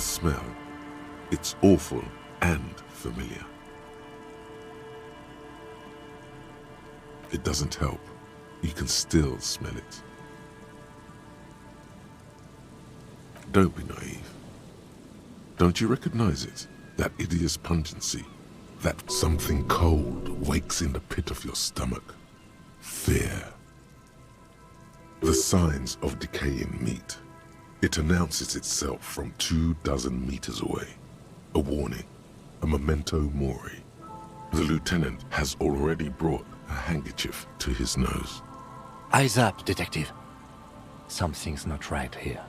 the smell. It's awful and familiar. It doesn't help. You can still smell it. Don't be naive. Don't you recognize it? That hideous pungency? That something cold wakes in the pit of your stomach? Fear. The signs of decaying meat. It announces itself from 24 meters away. A warning, a memento mori. The lieutenant has already brought a handkerchief to his nose. Eyes up, detective. Something's not right here.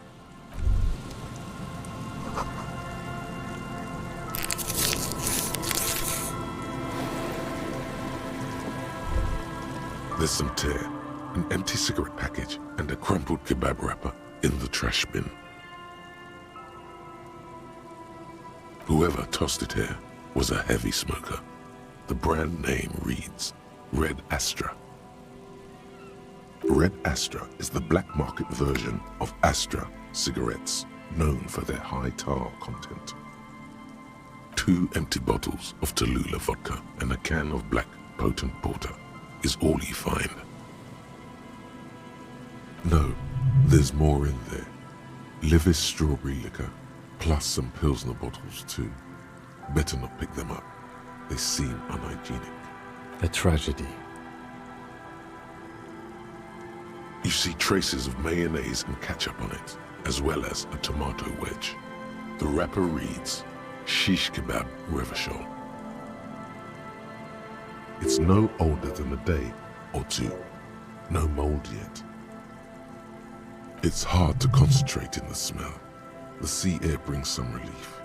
There's some tear, an empty cigarette package, and a crumpled kebab wrapper in the trash bin. Whoever tossed it here was a heavy smoker. The brand name reads Red Astra. Red Astra is the black market version of Astra cigarettes, known for their high tar content. 2 empty bottles of Tallulah vodka and a can of black potent porter is all you find. No, there's more in there. Livis strawberry liquor, plus some Pilsner bottles too. Better not pick them up. They seem unhygienic. A tragedy. You see traces of mayonnaise and ketchup on it, as well as a tomato wedge. The wrapper reads, Shish Kebab Revachol. It's no older than a day or two. No mold yet. It's hard to concentrate in the smell. The sea air brings some relief.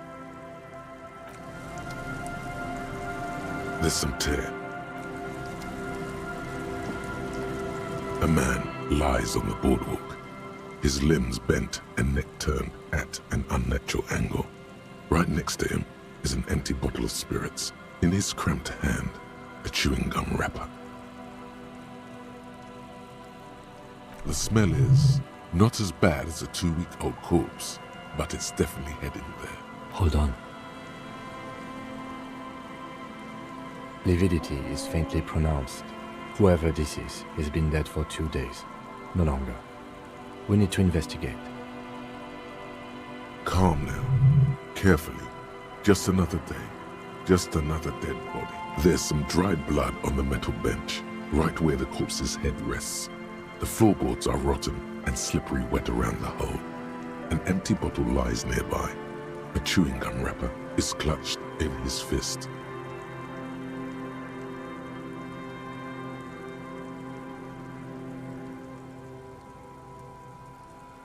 There's some tear. A man lies on the boardwalk, his limbs bent and neck turned at an unnatural angle. Right next to him is an empty bottle of spirits. In his cramped hand, a chewing gum wrapper. The smell is not as bad as a 2-week-old corpse, but it's definitely heading there. Hold on. Lividity is faintly pronounced. Whoever this is has been dead for 2 days. No longer. We need to investigate. Calm now. Carefully. Just another day. Just another dead body. There's some dried blood on the metal bench, right where the corpse's head rests. The floorboards are rotten and slippery wet around the hole. An empty bottle lies nearby. A chewing gum wrapper is clutched in his fist.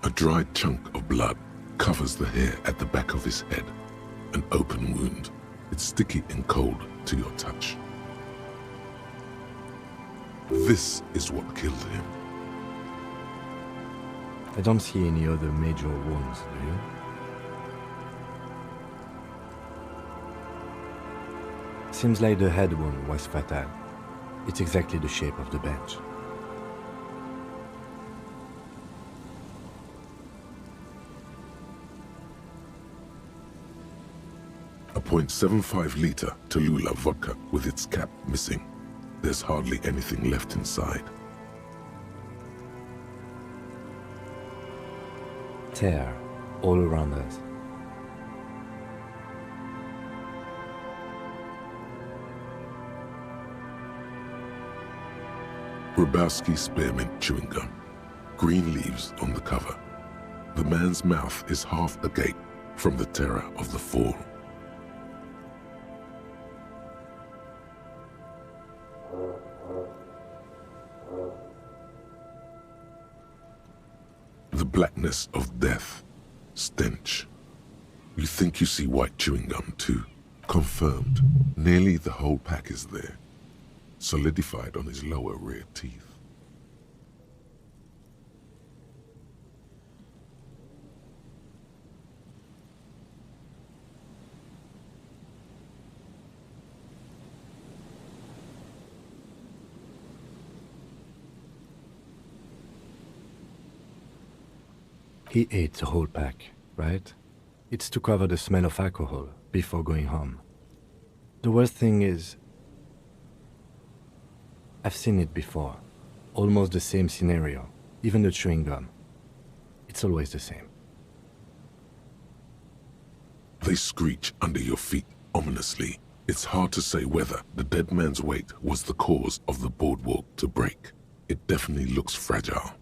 A dried chunk of blood covers the hair at the back of his head. An open wound. It's sticky and cold to your touch. This is what killed him. I don't see any other major wounds, do you? Seems like the head wound was fatal. It's exactly the shape of the bench. A .75-liter Tallulah vodka with its cap missing. There's hardly anything left inside. Tear all around us. Grabowski spearmint chewing gum. Green leaves on the cover. The man's mouth is half agape from the terror of the fall. The blackness of death. Stench. You think you see white chewing gum too. Confirmed. Nearly the whole pack is there. Solidified on his lower rear teeth. He ate the whole pack, right? It's to cover the smell of alcohol before going home. The worst thing is, I've seen it before. Almost the same scenario, even the chewing gum. It's always the same. They screech under your feet ominously. It's hard to say whether the dead man's weight was the cause of the boardwalk to break. It definitely looks fragile.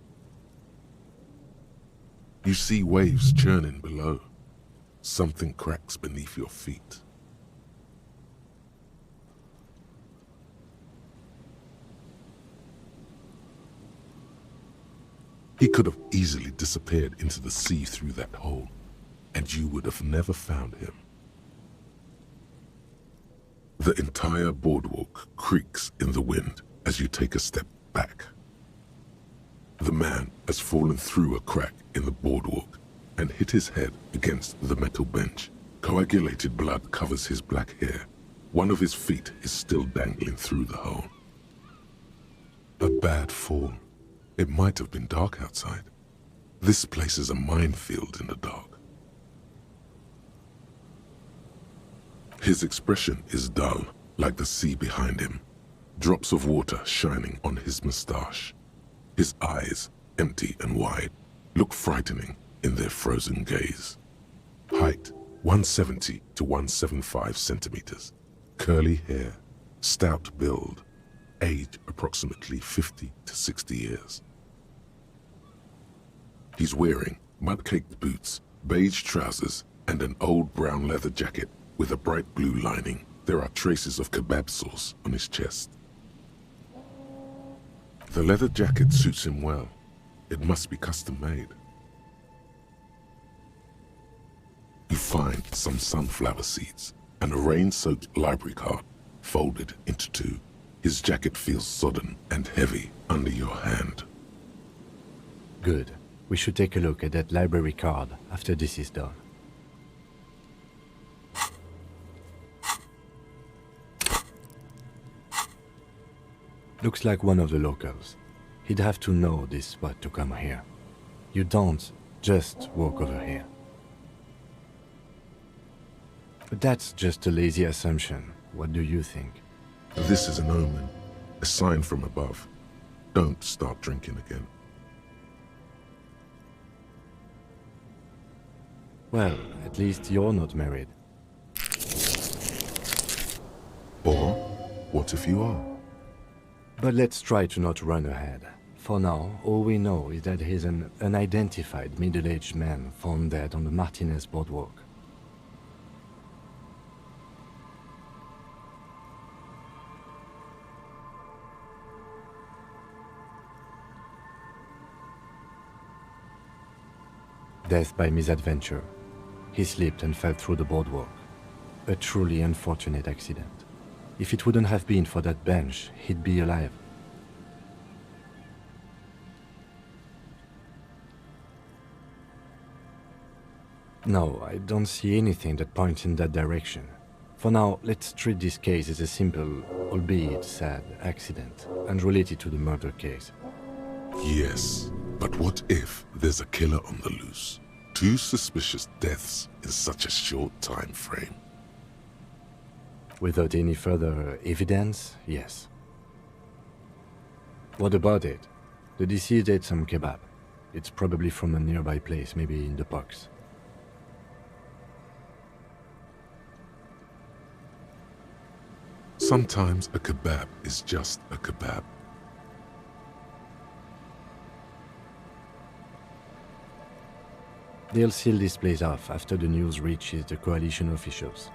You see waves churning below. Something cracks beneath your feet. He could have easily disappeared into the sea through that hole, and you would have never found him. The entire boardwalk creaks in the wind as you take a step back. The man has fallen through a crack in the boardwalk and hit his head against the metal bench. Coagulated blood covers his black hair. One of his feet is still dangling through the hole. A bad fall. It might have been dark outside. This place is a minefield in the dark. His expression is dull, like the sea behind him. Drops of water shining on his mustache. His eyes, empty and wide, look frightening in their frozen gaze. Height, 170 to 175 centimeters. Curly hair, stout build. Age, approximately 50 to 60 years. He's wearing mud-caked boots, beige trousers, and an old brown leather jacket with a bright blue lining. There are traces of kebab sauce on his chest. The leather jacket suits him well. It must be custom made. You find some sunflower seeds and a rain-soaked library card folded into two. His jacket feels sodden and heavy under your hand. Good. We should take a look at that library card after this is done. Looks like one of the locals. He'd have to know this spot to come here. You don't just walk over here. But that's just a lazy assumption. What do you think? This is an omen, a sign from above. Don't start drinking again. Well, at least you're not married. Or, what if you are? But let's try to not run ahead. For now, all we know is that he's an unidentified middle-aged man found dead on the Martinez boardwalk. Death by misadventure. He slipped and fell through the boardwalk. A truly unfortunate accident. If it wouldn't have been for that bench, he'd be alive. No, I don't see anything that points in that direction. For now, let's treat this case as a simple, albeit sad, accident, unrelated to the murder case. Yes, but what if there's a killer on the loose? 2 suspicious deaths in such a short time frame. Without any further evidence, yes. What about it? The deceased ate some kebab. It's probably from a nearby place, maybe in the box. Sometimes a kebab is just a kebab. They'll seal this place off after the news reaches the coalition officials.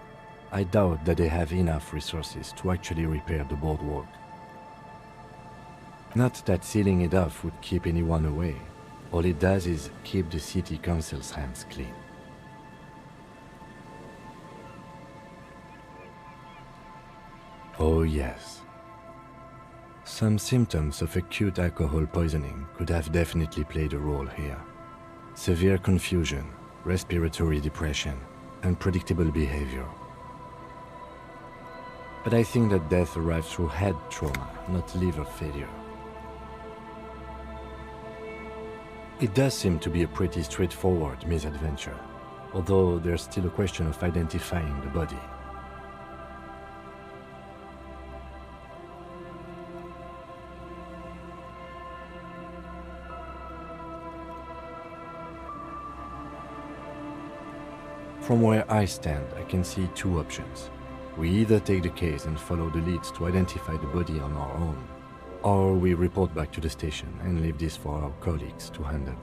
I doubt that they have enough resources to actually repair the boardwalk. Not that sealing it off would keep anyone away. All it does is keep the city council's hands clean. Oh yes. Some symptoms of acute alcohol poisoning could have definitely played a role here. Severe confusion, respiratory depression, unpredictable behavior. But I think that death arrived through head trauma, not liver failure. It does seem to be a pretty straightforward misadventure. although there's still a question of identifying the body. From where I stand, I can see two options. We either take the case and follow the leads to identify the body on our own, or we report back to the station and leave this for our colleagues to handle.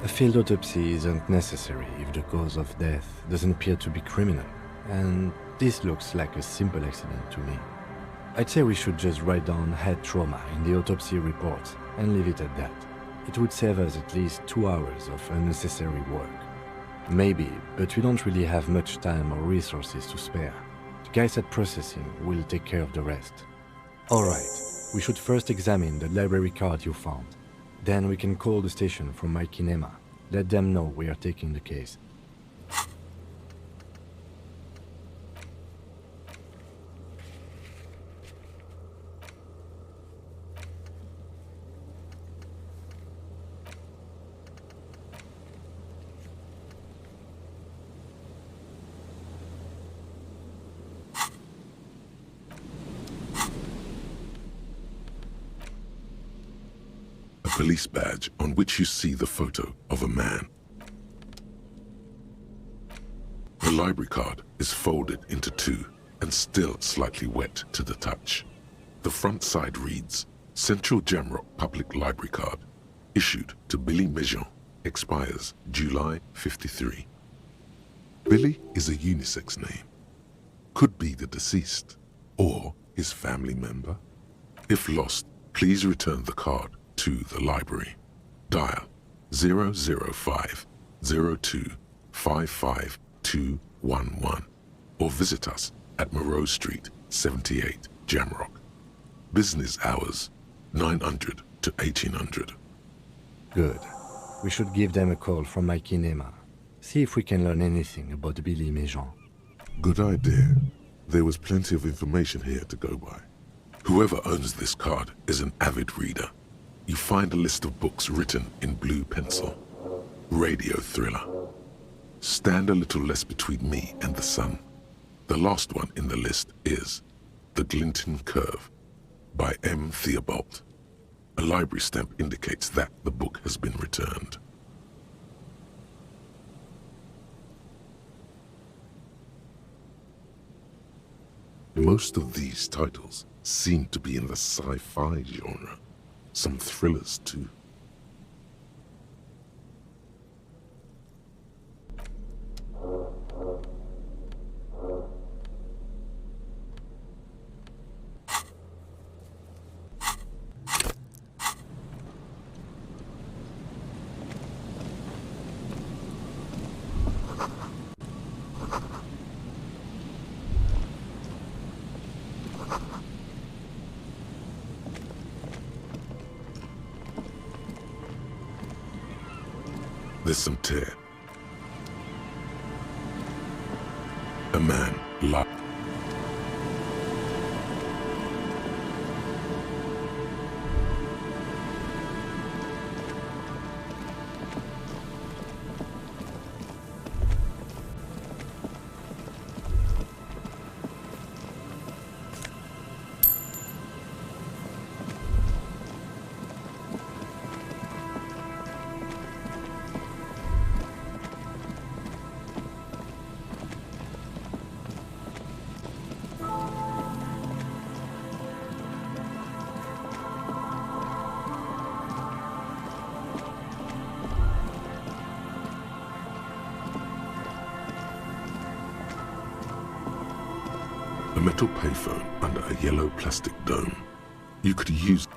A field autopsy isn't necessary if the cause of death doesn't appear to be criminal, and this looks like a simple accident to me. I'd say we should just write down head trauma in the autopsy report and leave it at that. It would save us at least 2 hours of unnecessary work. Maybe, but we don't really have much time or resources to spare. The guys at processing will take care of the rest. Alright, we should first examine the library card you found. Then we can call the station from my kinema. Let them know we are taking the case. Police badge on which you see the photo of a man. The library card is folded into two and still slightly wet to the touch. The front side reads, Central Jamrock Public Library Card, issued to Billy Mejean, expires July 53. Billy is a unisex name. Could be the deceased or his family member. If lost, please return the card to the library. Dial 005 02 55 211 or visit us at Moreau Street, 78, Jamrock. Business hours 900 to 1800. Good. We should give them a call from my kinema. See if we can learn anything about Billy Mejean. Good idea. There was plenty of information here to go by. Whoever owns this card is an avid reader. You find a list of books written in blue pencil. Radio thriller. Stand a little less between me and the sun. The last one in the list is The Glinton Curve by M. Theobald. A library stamp indicates that the book has been returned. Most of these titles seem to be in the sci-fi genre. Some thrillers too. There's some tear. A man lied. A metal payphone under a yellow plastic dome. You could use...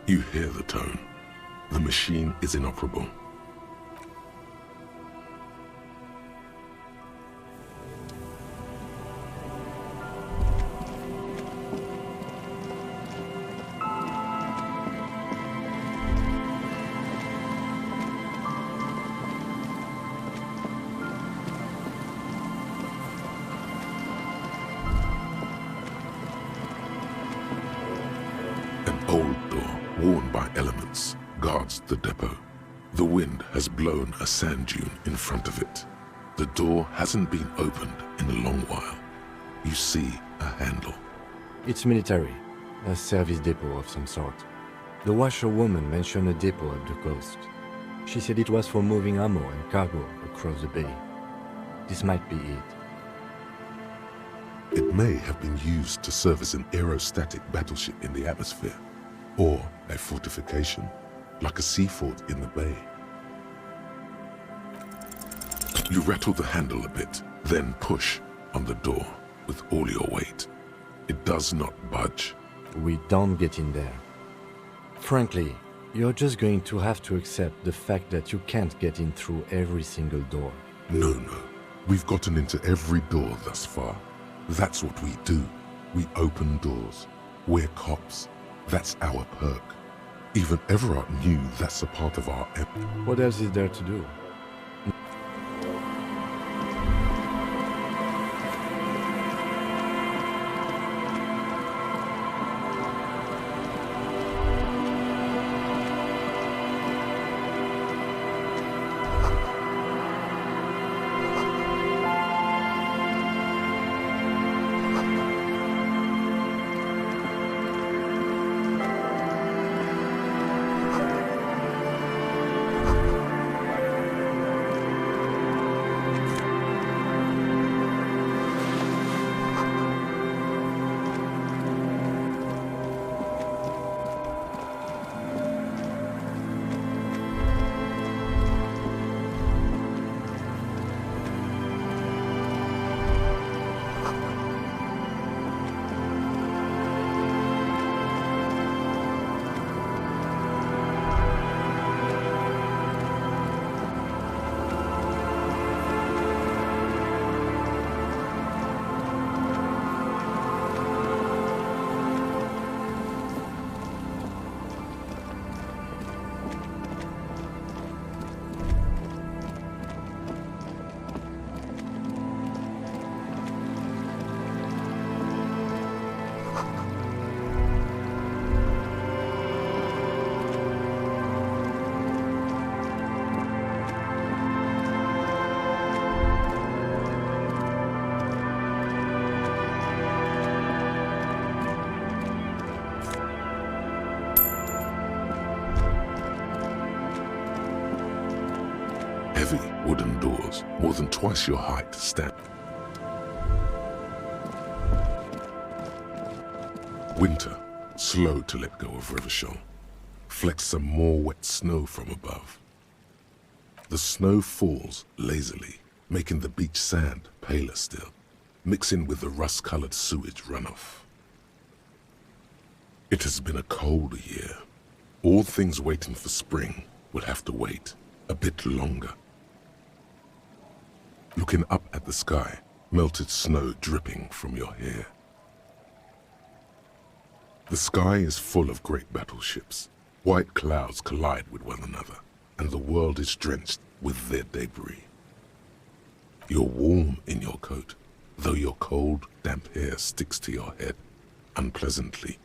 You hear the tone. The machine is inoperable. by elements, guards the depot. The wind has blown a sand dune in front of it. The door hasn't been opened in a long while. You see a handle. It's military, a service depot of some sort. The washerwoman mentioned a depot at the coast. She said it was for moving ammo and cargo across the bay. This might be it. It may have been used to serve as an aerostatic battleship in the atmosphere, or a fortification, like a sea fort in the bay. You rattle the handle a bit, then push on the door with all your weight. It does not budge. We don't get in there. Frankly, you're just going to have to accept the fact that you can't get in through every single door. No. We've gotten into every door thus far. That's what we do. We open doors. We're cops. That's our perk. Even Everard knew that's a part of our... What else is there to do? Heavy wooden doors, more than twice your height, stand. Winter, slow to let go of Rivershell. Flecks some more wet snow from above. The snow falls lazily, making the beach sand paler still, mixing with the rust-colored sewage runoff. It has been a cold year. All things waiting for spring will have to wait a bit longer. Looking up at the sky, melted snow dripping from your hair. The sky is full of great battleships. White clouds collide with one another, and the world is drenched with their debris. You're warm in your coat, though your cold, damp hair sticks to your head unpleasantly.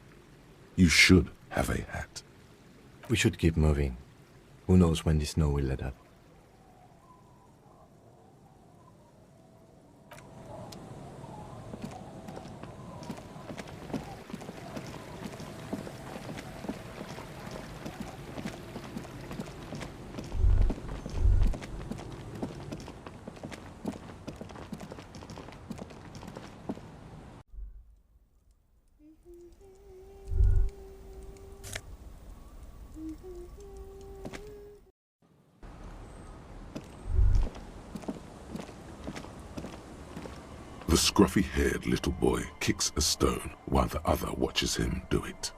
You should have a hat. We should keep moving. Who knows when the snow will let up. The scruffy-haired little boy kicks a stone while the other watches him do it.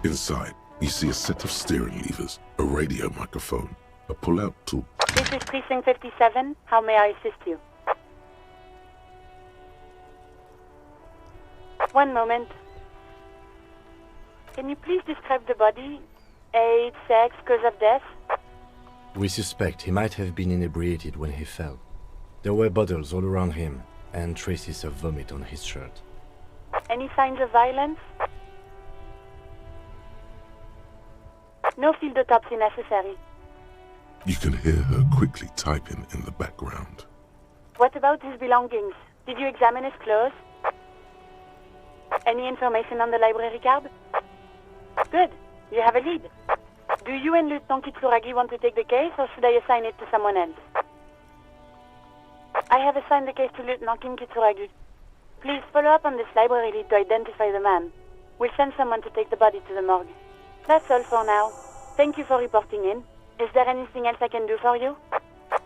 Inside, you see a set of steering levers, a radio microphone, a pull-out tool. This is Precinct 57. How may I assist you? One moment. Can you please describe the body? Age, sex, cause of death? We suspect he might have been inebriated when he fell. There were bottles all around him, and traces of vomit on his shirt. Any signs of violence? No field autopsy necessary. You can hear her quickly typing in the background. What about his belongings? Did you examine his clothes? Any information on the library card? Good. You have a lead. Do you and Lieutenant Kitsuragi want to take the case, or should I assign it to someone else? I have assigned the case to Lieutenant Kim Kitsuragi. Please follow up on this library lead to identify the man. We'll send someone to take the body to the morgue. That's all for now. Thank you for reporting in. Is there anything else I can do for you?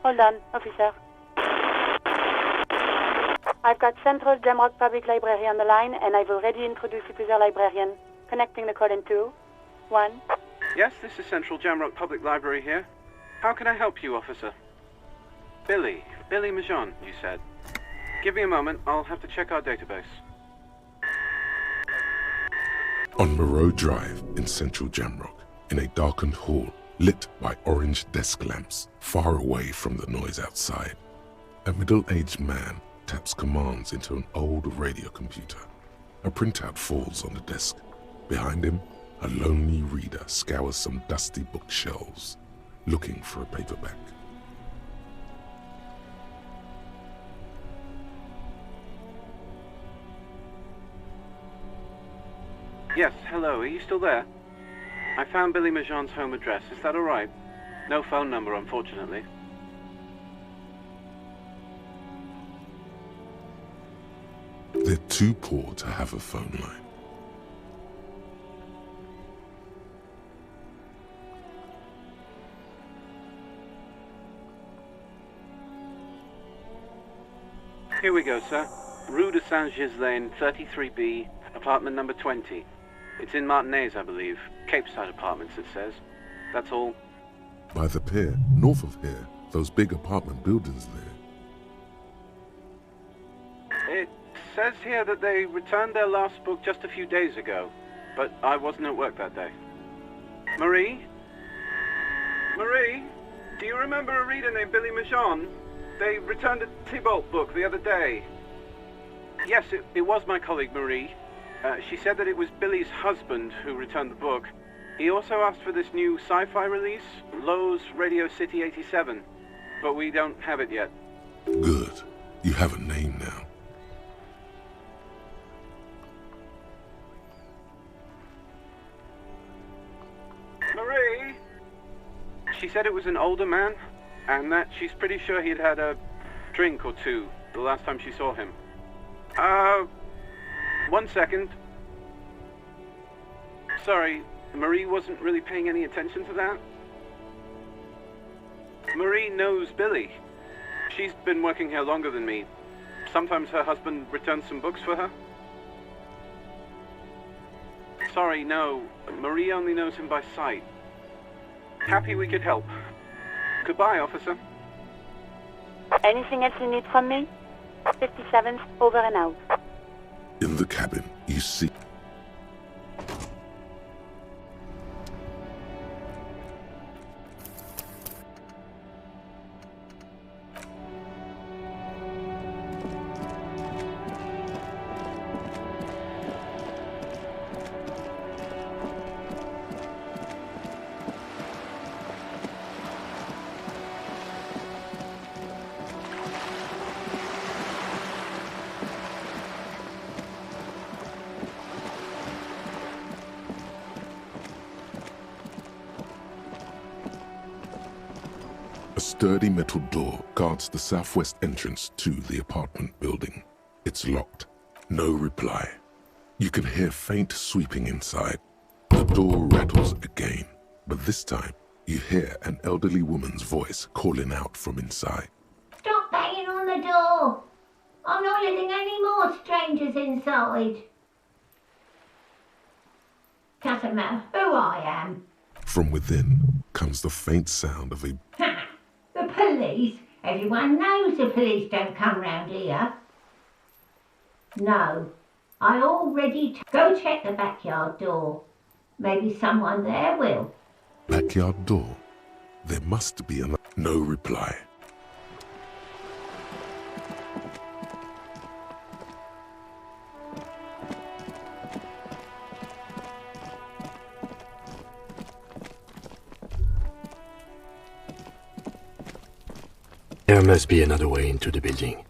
Hold on, officer. I've got Central Jamrock Public Library on the line, and I've already introduced you to their librarian. Connecting the call in 2, 1. Yes, this is Central Jamrock Public Library here. How can I help you, officer? Billy Majon, you said. Give me a moment, I'll have to check our database. On Moreau Drive in Central Jamrock, in a darkened hall lit by orange desk lamps far away from the noise outside, a middle-aged man taps commands into an old radio computer. A printout falls on the desk. Behind him, a lonely reader scours some dusty bookshelves, looking for a paperback. Yes, hello, are you still there? I found Billy Majon's home address, is that alright? No phone number, unfortunately. They're too poor to have a phone line. Here we go, sir. Rue de Saint-Ghislain, 33B, apartment number 20. It's in Martinez, I believe. Cape Side Apartments, it says. That's all. By the pier, north of here, those big apartment buildings there. It says here that they returned their last book just a few days ago, but I wasn't at work that day. Marie? Marie? Do you remember a reader named Billy Majon? They returned a Tybalt book the other day. Yes, it was my colleague Marie. She said that it was Billy's husband who returned the book. He also asked for this new sci-fi release, Lowe's Radio City 87, but we don't have it yet. Good. You have a name now. Marie? She said it was an older man, and that she's pretty sure he'd had a drink or two the last time she saw him. 1 second. Sorry, Marie wasn't really paying any attention to that. Marie knows Billy. She's been working here longer than me. Sometimes her husband returns some books for her. Sorry, no. Marie only knows him by sight. Happy we could help. Goodbye, officer. Anything else you need from me? 57th, over and out. In the cabin, you see... A sturdy metal door guards the southwest entrance to the apartment building. It's locked. No reply. You can hear faint sweeping inside. The door rattles again, but this time you hear an elderly woman's voice calling out from inside. Stop banging on the door! I'm not letting any more strangers inside. Just doesn't matter who I am. From within comes the faint sound of a... Ha! The police? Everyone knows the police don't come round here. No, I already... Go check the backyard door. Maybe someone there will. backyard door. There must be an... No reply. There must be another way into the building.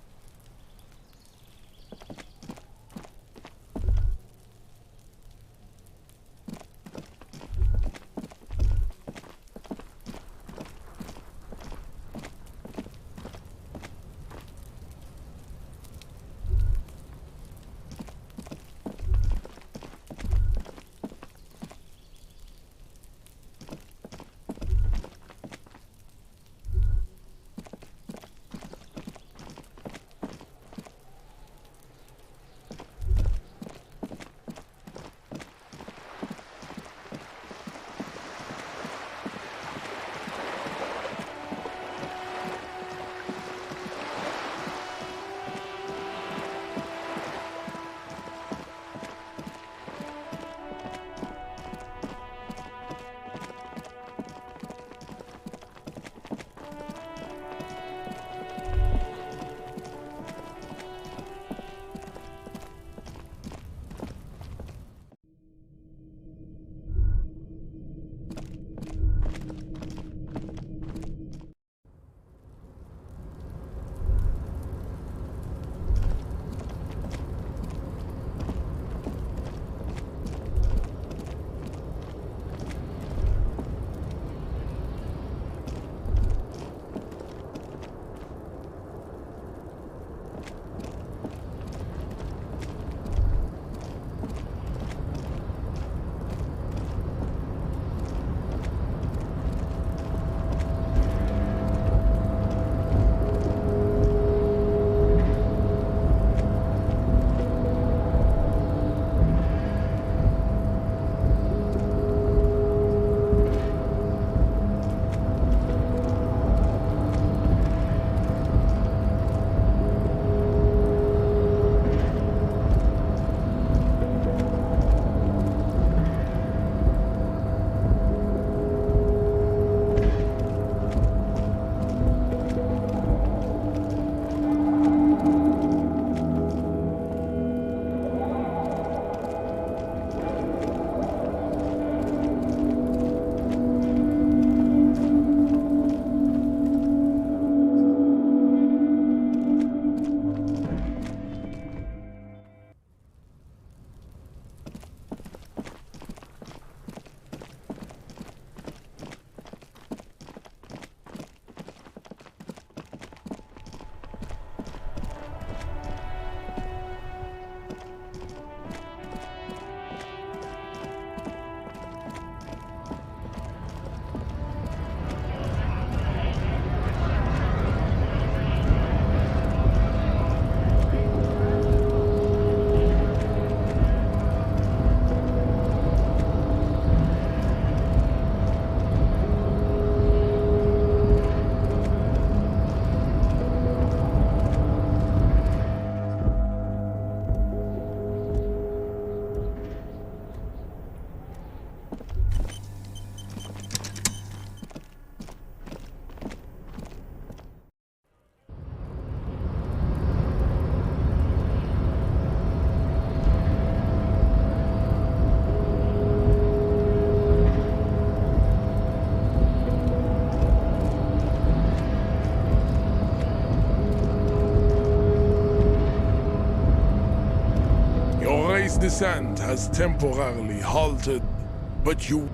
Descent has temporarily halted, but you...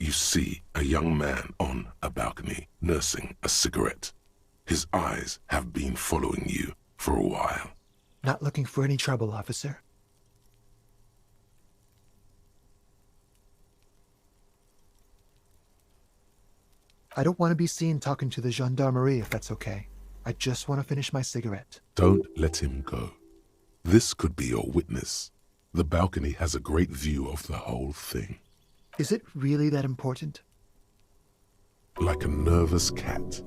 you see a young man on a balcony nursing a cigarette. His eyes have been following you for a while. Not looking for any trouble, officer. I don't want to be seen talking to the gendarmerie if that's okay. I just want to finish my cigarette. Don't let him go. This could be your witness. The balcony has a great view of the whole thing. Is it really that important? Like a nervous cat,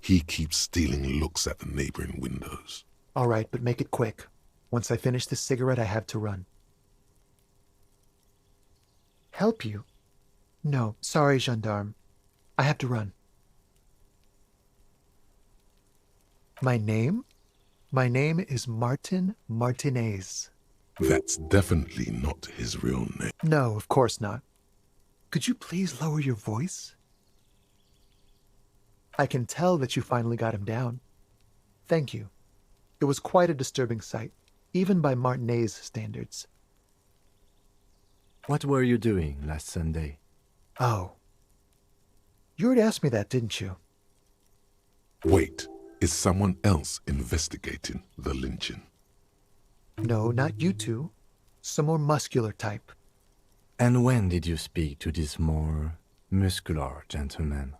he keeps stealing looks at the neighboring windows. All right, but make it quick. Once I finish this cigarette, I have to run. Help you? No, sorry, gendarme. I have to run. My name? My name is Martin Martinez. That's definitely not his real name. No, of course not. Could you please lower your voice? I can tell that you finally got him down. Thank you. It was quite a disturbing sight, even by Martinez standards. What were you doing last Sunday? Oh. You already asked me that, didn't you? Wait, is someone else investigating the lynching? No, not you two. Some more muscular type. And when did you speak to this more muscular gentleman?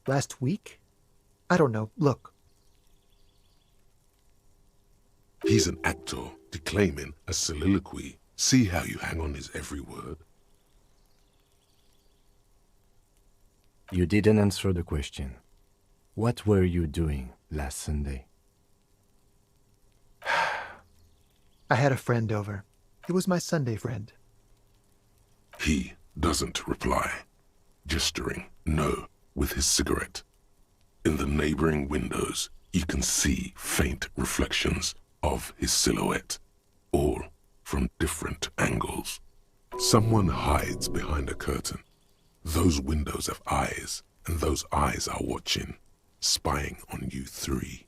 Last week? I don't know. Look. He's an actor declaiming a soliloquy. See how you hang on his every word? You didn't answer the question. What were you doing last Sunday? I had a friend over. He was my Sunday friend. He doesn't reply, gesturing no with his cigarette. In the neighboring windows, you can see faint reflections of his silhouette, all from different angles. Someone hides behind a curtain. Those windows have eyes, and those eyes are watching, spying on you three.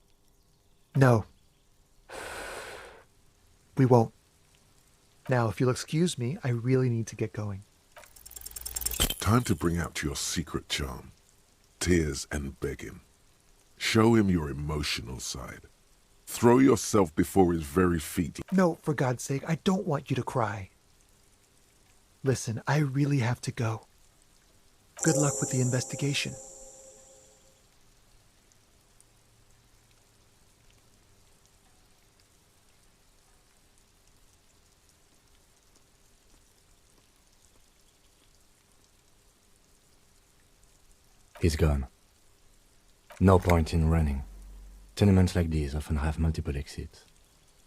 No. We won't. Now, if you'll excuse me, I really need to get going. Time to bring out your secret charm. Tears and begging. Show him your emotional side. Throw yourself before his very feet. No, for God's sake, I don't want you to cry. Listen, I really have to go. Good luck with the investigation. He's gone. No point in running. Tenements like these often have multiple exits.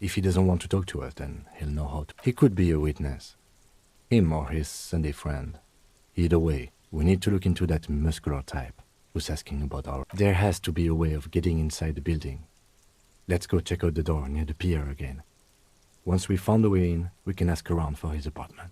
If he doesn't want to talk to us, then he'll know how to. He could be a witness. Him or his Sunday friend. Either way, we need to look into that muscular type who's asking about our... There has to be a way of getting inside the building. Let's go check out the door near the pier again. Once we found a way in, we can ask around for his apartment.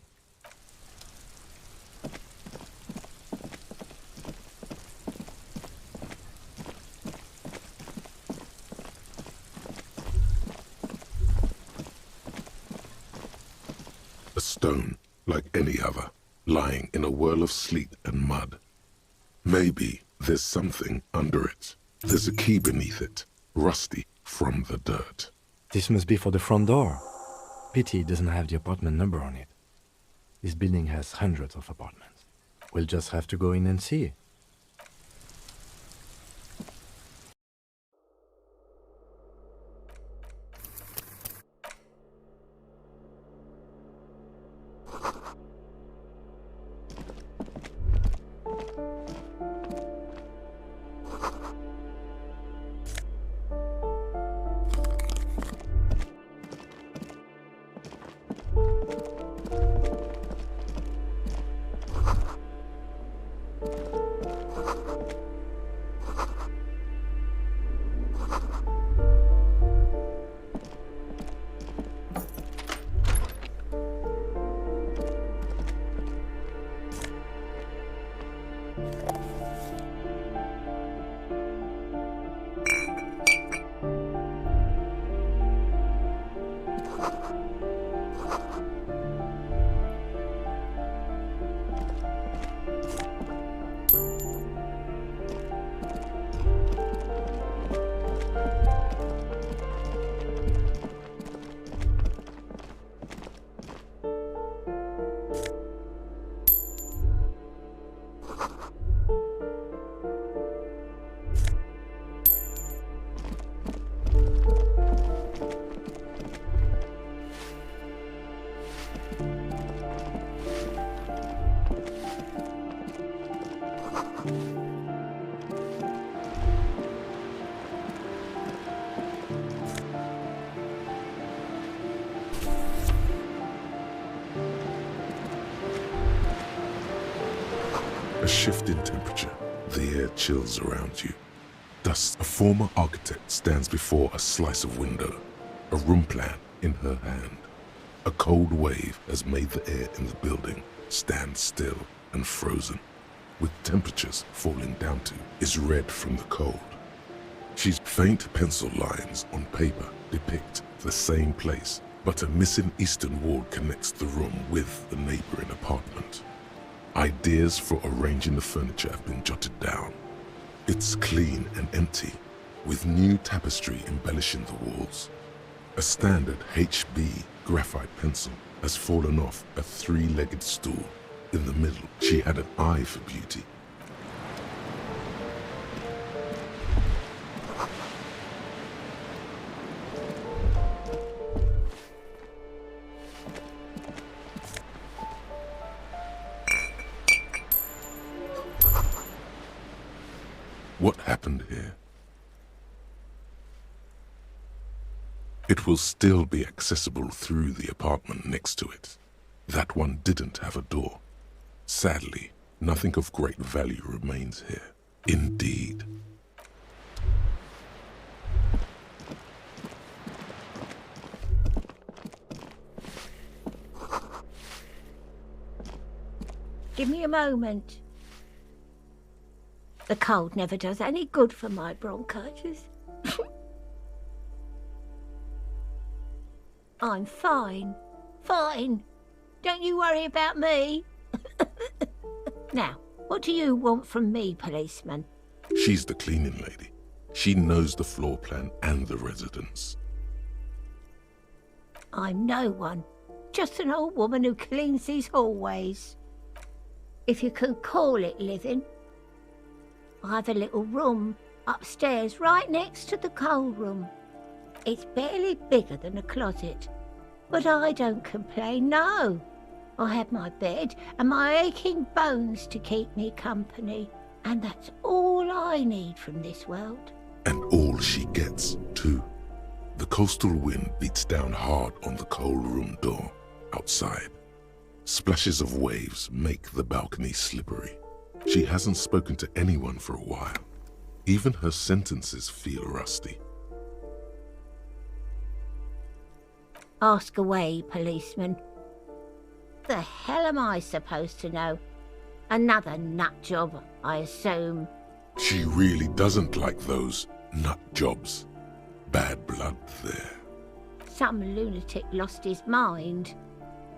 A stone, like any other, lying in a whirl of sleet and mud. Maybe there's something under it. There's a key beneath it, rusty from the dirt. This must be for the front door. Pity it doesn't have the apartment number on it. This building has hundreds of apartments. We'll just have to go in and see. A shift in temperature. The air chills around you. Thus, a former architect stands before a slice of window, a room plan in her hand. A cold wave has made the air in the building stand still and frozen, with temperatures falling down to is red from the cold. She's faint pencil lines on paper depict the same place, but a missing eastern wall connects the room with the neighboring apartment. Ideas for arranging the furniture have been jotted down. It's clean and empty, with new tapestry embellishing the walls. A standard HB graphite pencil has fallen off a three-legged stool. In the middle, she had an eye for beauty. What happened here? It will still be accessible through the apartment next to it. That one didn't have a door. Sadly, nothing of great value remains here. Indeed. Give me a moment. The cold never does any good for my bronchitis. I'm fine. Fine. Don't you worry about me. Now, what do you want from me, policeman? She's the cleaning lady. She knows the floor plan and the residence. I'm no one. Just an old woman who cleans these hallways. If you can call it living. I've a little room upstairs right next to the cold room. It's barely bigger than a closet. But I don't complain, no. I have my bed and my aching bones to keep me company. And that's all I need from this world. And all she gets, too. The coastal wind beats down hard on the cold room door outside. Splashes of waves make the balcony slippery. She hasn't spoken to anyone for a while. Even her sentences feel rusty. Ask away, policeman. The hell am I supposed to know? Another nut job, I assume. She really doesn't like those nut jobs. Bad blood there. Some lunatic lost his mind.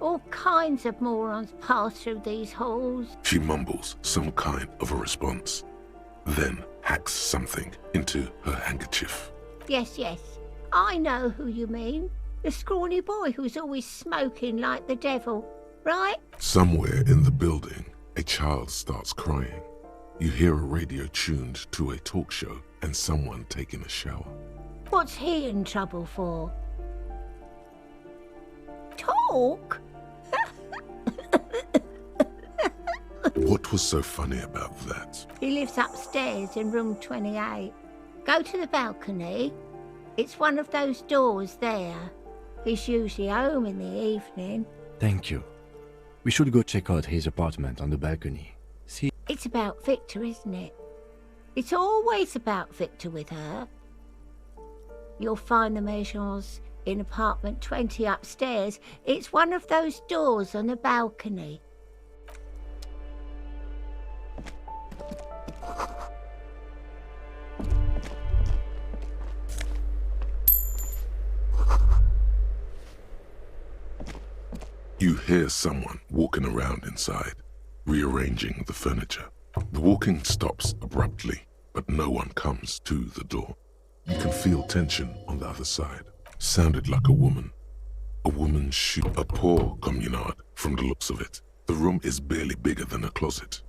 All kinds of morons pass through these halls. She mumbles some kind of a response, then hacks something into her handkerchief. Yes, I know who you mean. The scrawny boy who's always smoking like the devil, right? Somewhere in the building, a child starts crying. You hear a radio tuned to a talk show and someone taking a shower. What's he in trouble for? Talk? What was so funny about that? He lives upstairs in room 28. Go to the balcony. It's one of those doors there. He's usually home in the evening. Thank you. We should go check out his apartment on the balcony. See? It's about Victor, isn't it? It's always about Victor with her. You'll find the Maisons in apartment 20 upstairs. It's one of those doors on the balcony. You hear someone walking around inside, rearranging the furniture. The walking stops abruptly, but no one comes to the door. You can feel tension on the other side. Sounded like a woman. A woman's shoe. A poor communard, from the looks of it. The room is barely bigger than a closet.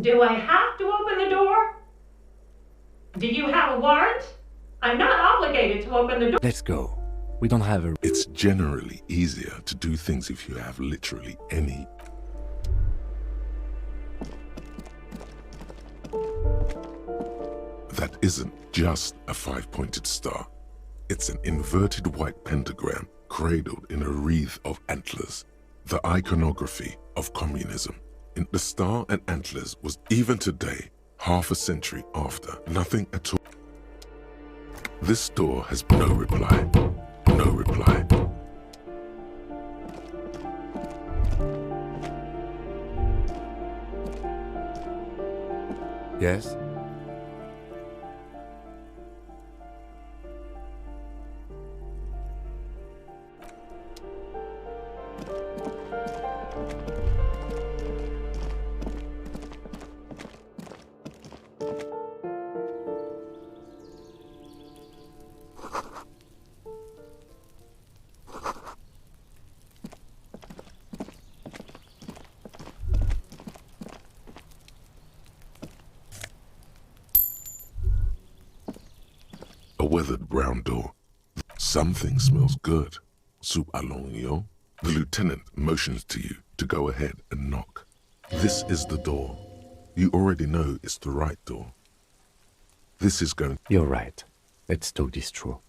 Do I have to open the door? Do you have a warrant? I'm not obligated to open the door. Let's go. We don't have a... It's generally easier to do things if you have literally any. That isn't just a five-pointed star. It's an inverted white pentagram cradled in a wreath of antlers, the iconography of communism. in the Star and Antlers was even today, half a century after, nothing at all. This door has no reply. No reply. Yes? A weathered brown door. Something smells good. Soup allongio. The lieutenant motions to you to go ahead and knock. This is the door. You already know it's the right door. This is going... You're right. Let's talk this through.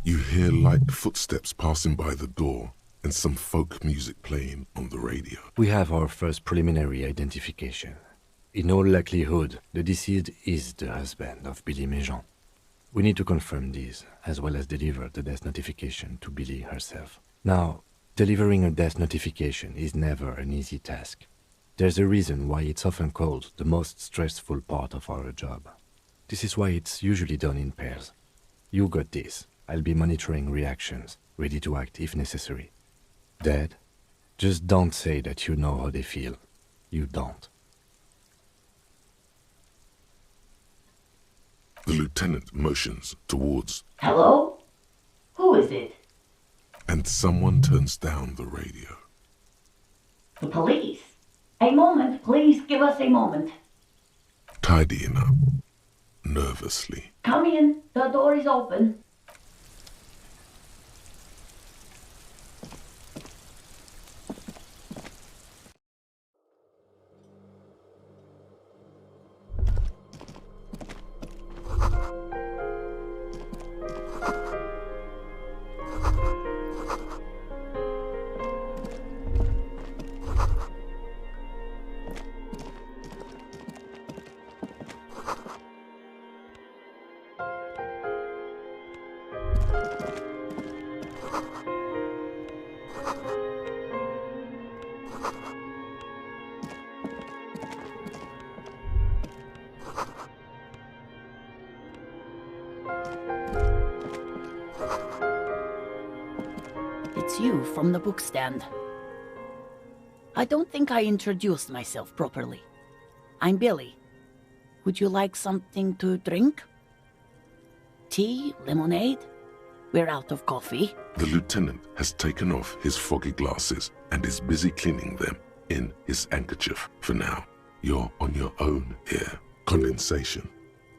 You hear light footsteps passing by the door and some folk music playing on the radio. We have our first preliminary identification. In all likelihood, the deceased is the husband of Billy Méjean. We need to confirm this, as well as deliver the death notification to Billy herself. Now, delivering a death notification is never an easy task. There's a reason why it's often called the most stressful part of our job. This is why it's usually done in pairs. You got this. I'll be monitoring reactions, ready to act if necessary. Dead? Just don't say that you know how they feel. You don't. The lieutenant motions towards... Hello? Who is it? And someone turns down the radio. The police. A moment, please give us a moment. Tidying up, nervously. Come in, the door is open. It's you from the bookstand. I don't think I introduced myself properly. I'm Billy. Would you like something to drink? Tea? Lemonade? We're out of coffee. The lieutenant has taken off his foggy glasses and is busy cleaning them in his handkerchief for now. You're on your own here. Condensation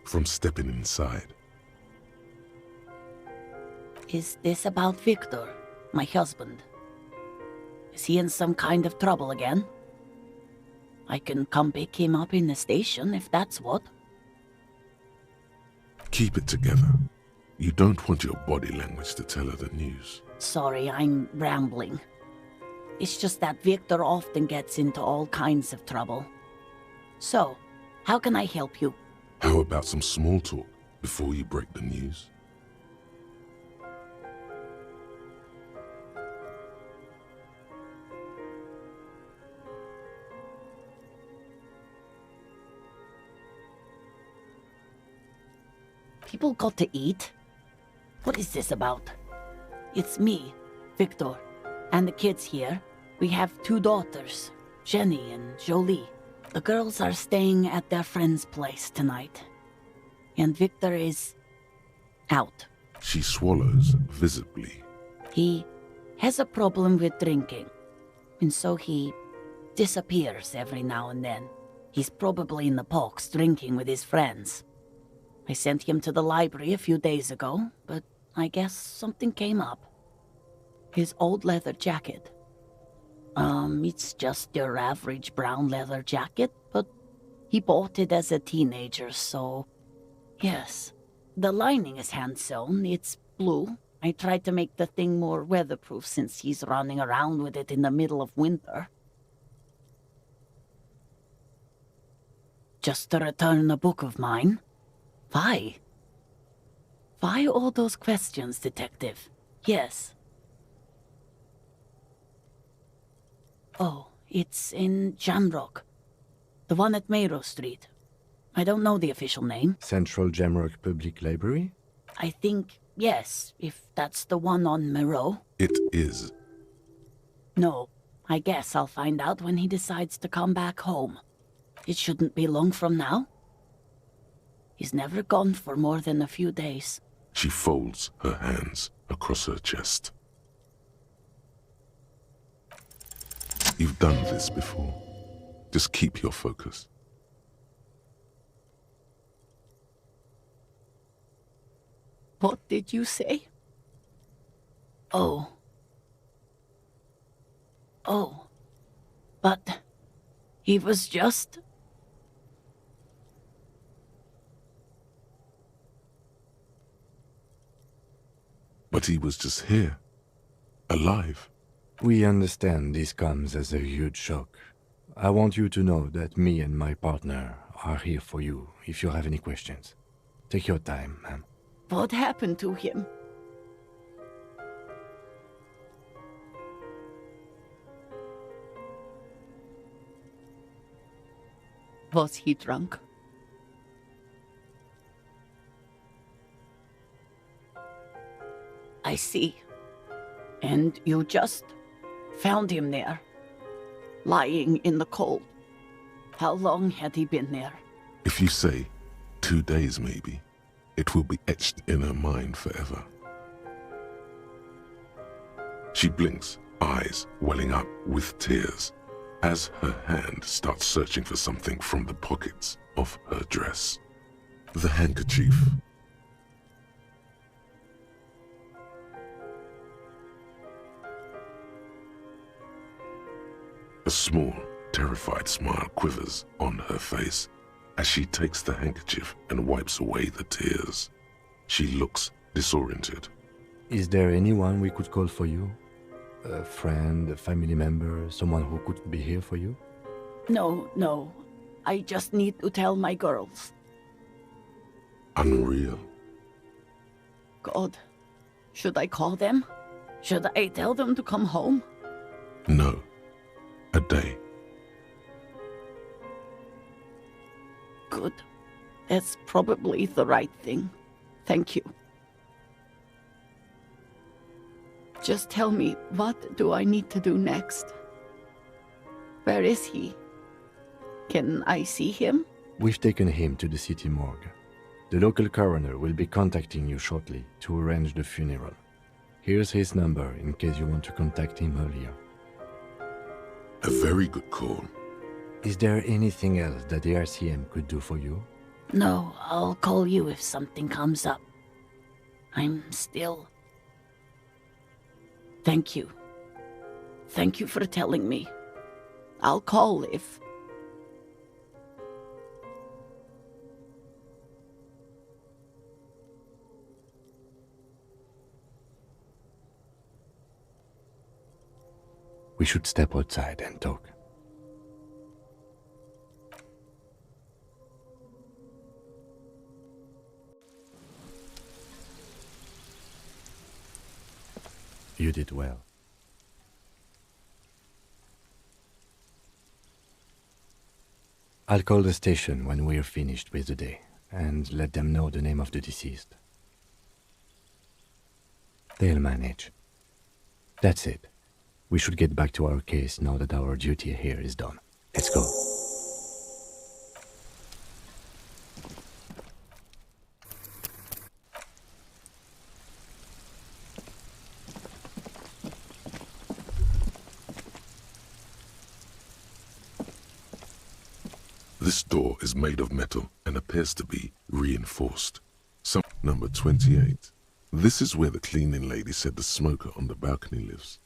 from stepping inside. Is this about Victor, my husband? Is he in some kind of trouble again? I can come pick him up in the station if that's what. Keep it together. You don't want your body language to tell her the news. Sorry, I'm rambling. It's just that Victor often gets into all kinds of trouble. So, how can I help you? How about some small talk before you break the news? People got to eat? What is this about? It's me, Victor, and the kids here. We have 2 daughters, Jenny and Jolie. The girls are staying at their friend's place tonight. And Victor is... out. She swallows visibly. He has a problem with drinking, and so he disappears every now and then. He's probably in the parks drinking with his friends. I sent him to the library a few days ago, but I guess something came up. His old leather jacket. It's just your average brown leather jacket, but he bought it as a teenager, so... Yes, the lining is hand-sewn, it's blue. I tried to make the thing more weatherproof since he's running around with it in the middle of winter. Just to return a book of mine? Why? Why all those questions, Detective? Yes. Oh, it's in Jamrock. The one at Mayrow Street. I don't know the official name. Central Jamrock Public Library? I think, yes, if that's the one on Mayrow. It is. No, I guess I'll find out when he decides to come back home. It shouldn't be long from now. He's never gone for more than a few days. She folds her hands across her chest. You've done this before. Just keep your focus. What did you say? Oh. Oh. But he was just... But he was just here. Alive. We understand this comes as a huge shock. I want you to know that me and my partner are here for you if you have any questions. Take your time, ma'am. What happened to him? Was he drunk? I see. And you just found him there, lying in the cold. How long had he been there? If you say 2 days maybe, it will be etched in her mind forever. She blinks, eyes welling up with tears, as her hand starts searching for something from the pockets of her dress. The handkerchief. A small, terrified smile quivers on her face as she takes the handkerchief and wipes away the tears. She looks disoriented. Is there anyone we could call for you? A friend, a family member, someone who could be here for you? No. I just need to tell my girls. Unreal. God, should I call them? Should I tell them to come home? No. A day. Good. That's probably the right thing. Thank you. Just tell me, what do I need to do next? Where is he? Can I see him? We've taken him to the city morgue. The local coroner will be contacting you shortly to arrange the funeral. Here's his number in case you want to contact him earlier. A very good call. Is there anything else that the RCM could do for you? No, I'll call you if something comes up. I'm still... Thank you. Thank you for telling me. I'll call if... We should step outside and talk. You did well. I'll call the station when we're finished with the day and let them know the name of the deceased. They'll manage. That's it. We should get back to our case now that our duty here is done. Let's go. This door is made of metal and appears to be reinforced. Number 28. This is where the cleaning lady said the smoker on the balcony lives.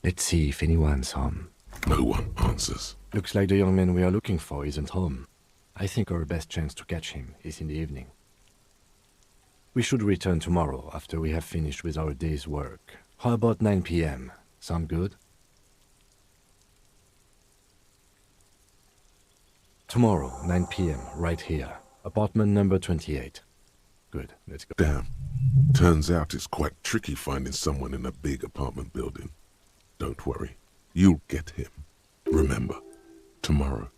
Let's see if anyone's home. No one answers. Looks like the young man we are looking for isn't home. I think our best chance to catch him is in the evening. We should return tomorrow after we have finished with our day's work. How about 9 p.m.? Sound good? Tomorrow, 9 p.m., right here. Apartment number 28. Good, let's go. Damn. Turns out it's quite tricky finding someone in a big apartment building. Don't worry. You'll get him. Remember, tomorrow.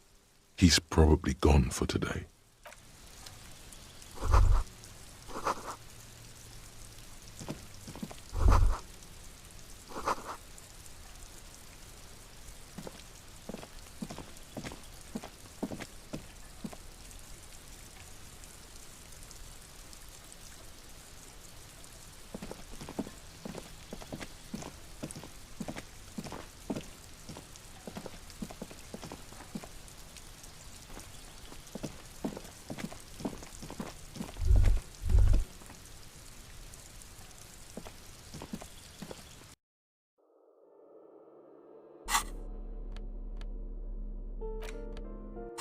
He's probably gone for today.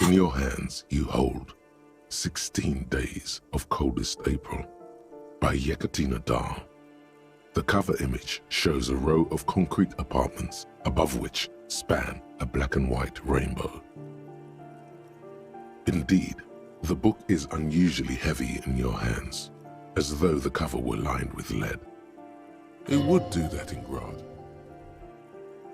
In your hands, you hold 16 Days of Coldest April by Yekaterina Dahl. The cover image shows a row of concrete apartments above which span a black and white rainbow. Indeed, the book is unusually heavy in your hands, as though the cover were lined with lead. It would do that in Grad.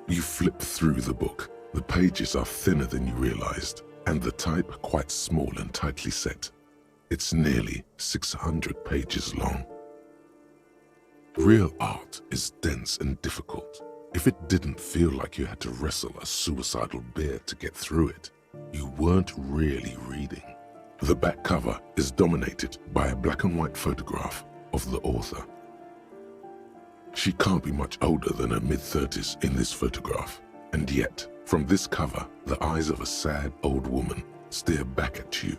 You flip through the book. The pages are thinner than you realized, and the type quite small and tightly set. It's nearly 600 pages long. Real art is dense and difficult. If it didn't feel like you had to wrestle a suicidal bear to get through it, you weren't really reading. The back cover is dominated by a black and white photograph of the author. She can't be much older than her mid-30s in this photograph, and yet, from this cover, the eyes of a sad old woman stare back at you.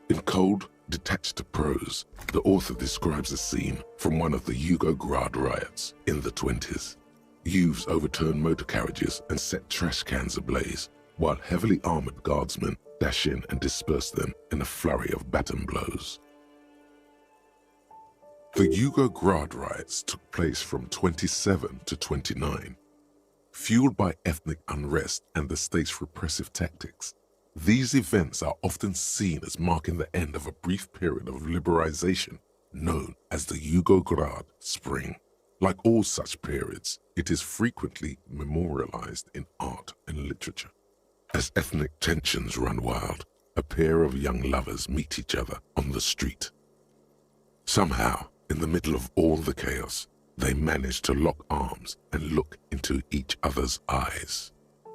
In cold, detached prose, the author describes a scene from one of the Yugograd riots in the 20s. Youths overturned motor carriages and set trash cans ablaze, while heavily armored guardsmen dash in and disperse them in a flurry of baton blows. The Yugograd riots took place from 27 to 29. Fueled by ethnic unrest and the state's repressive tactics, these events are often seen as marking the end of a brief period of liberalization known as the Yugograd Spring. Like all such periods, it is frequently memorialized in art and literature. As ethnic tensions run wild, a pair of young lovers meet each other on the street. Somehow, in the middle of all the chaos, they manage to lock arms and look into each other's eyes.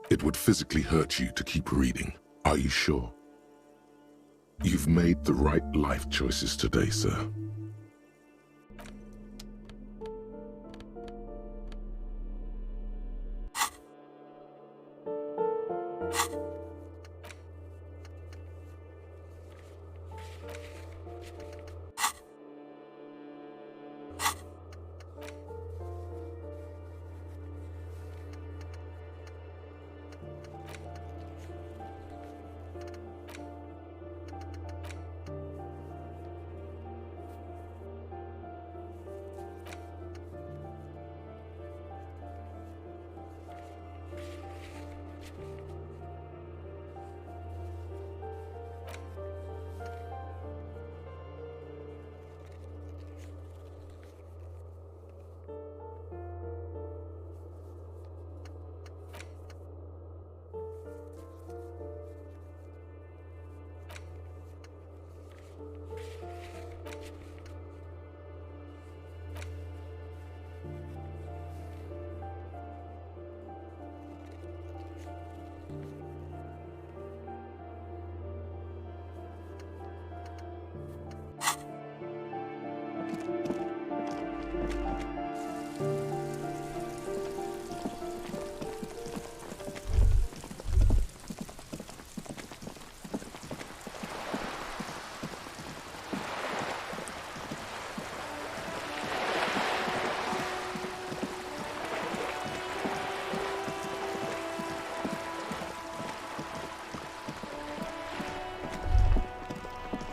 It would physically hurt you to keep reading. Are you sure? You've made the right life choices today, sir.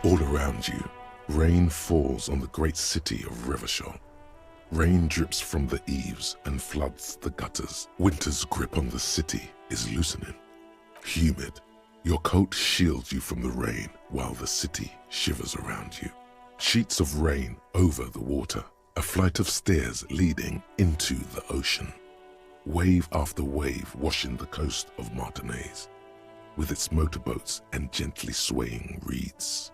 All around you, rain falls on the great city of Revachol. Rain drips from the eaves and floods the gutters. Winter's grip on the city is loosening. Humid, your coat shields you from the rain while the city shivers around you. Sheets of rain over the water, a flight of stairs leading into the ocean. Wave after wave washing the coast of Martinez, with its motorboats and gently swaying reeds.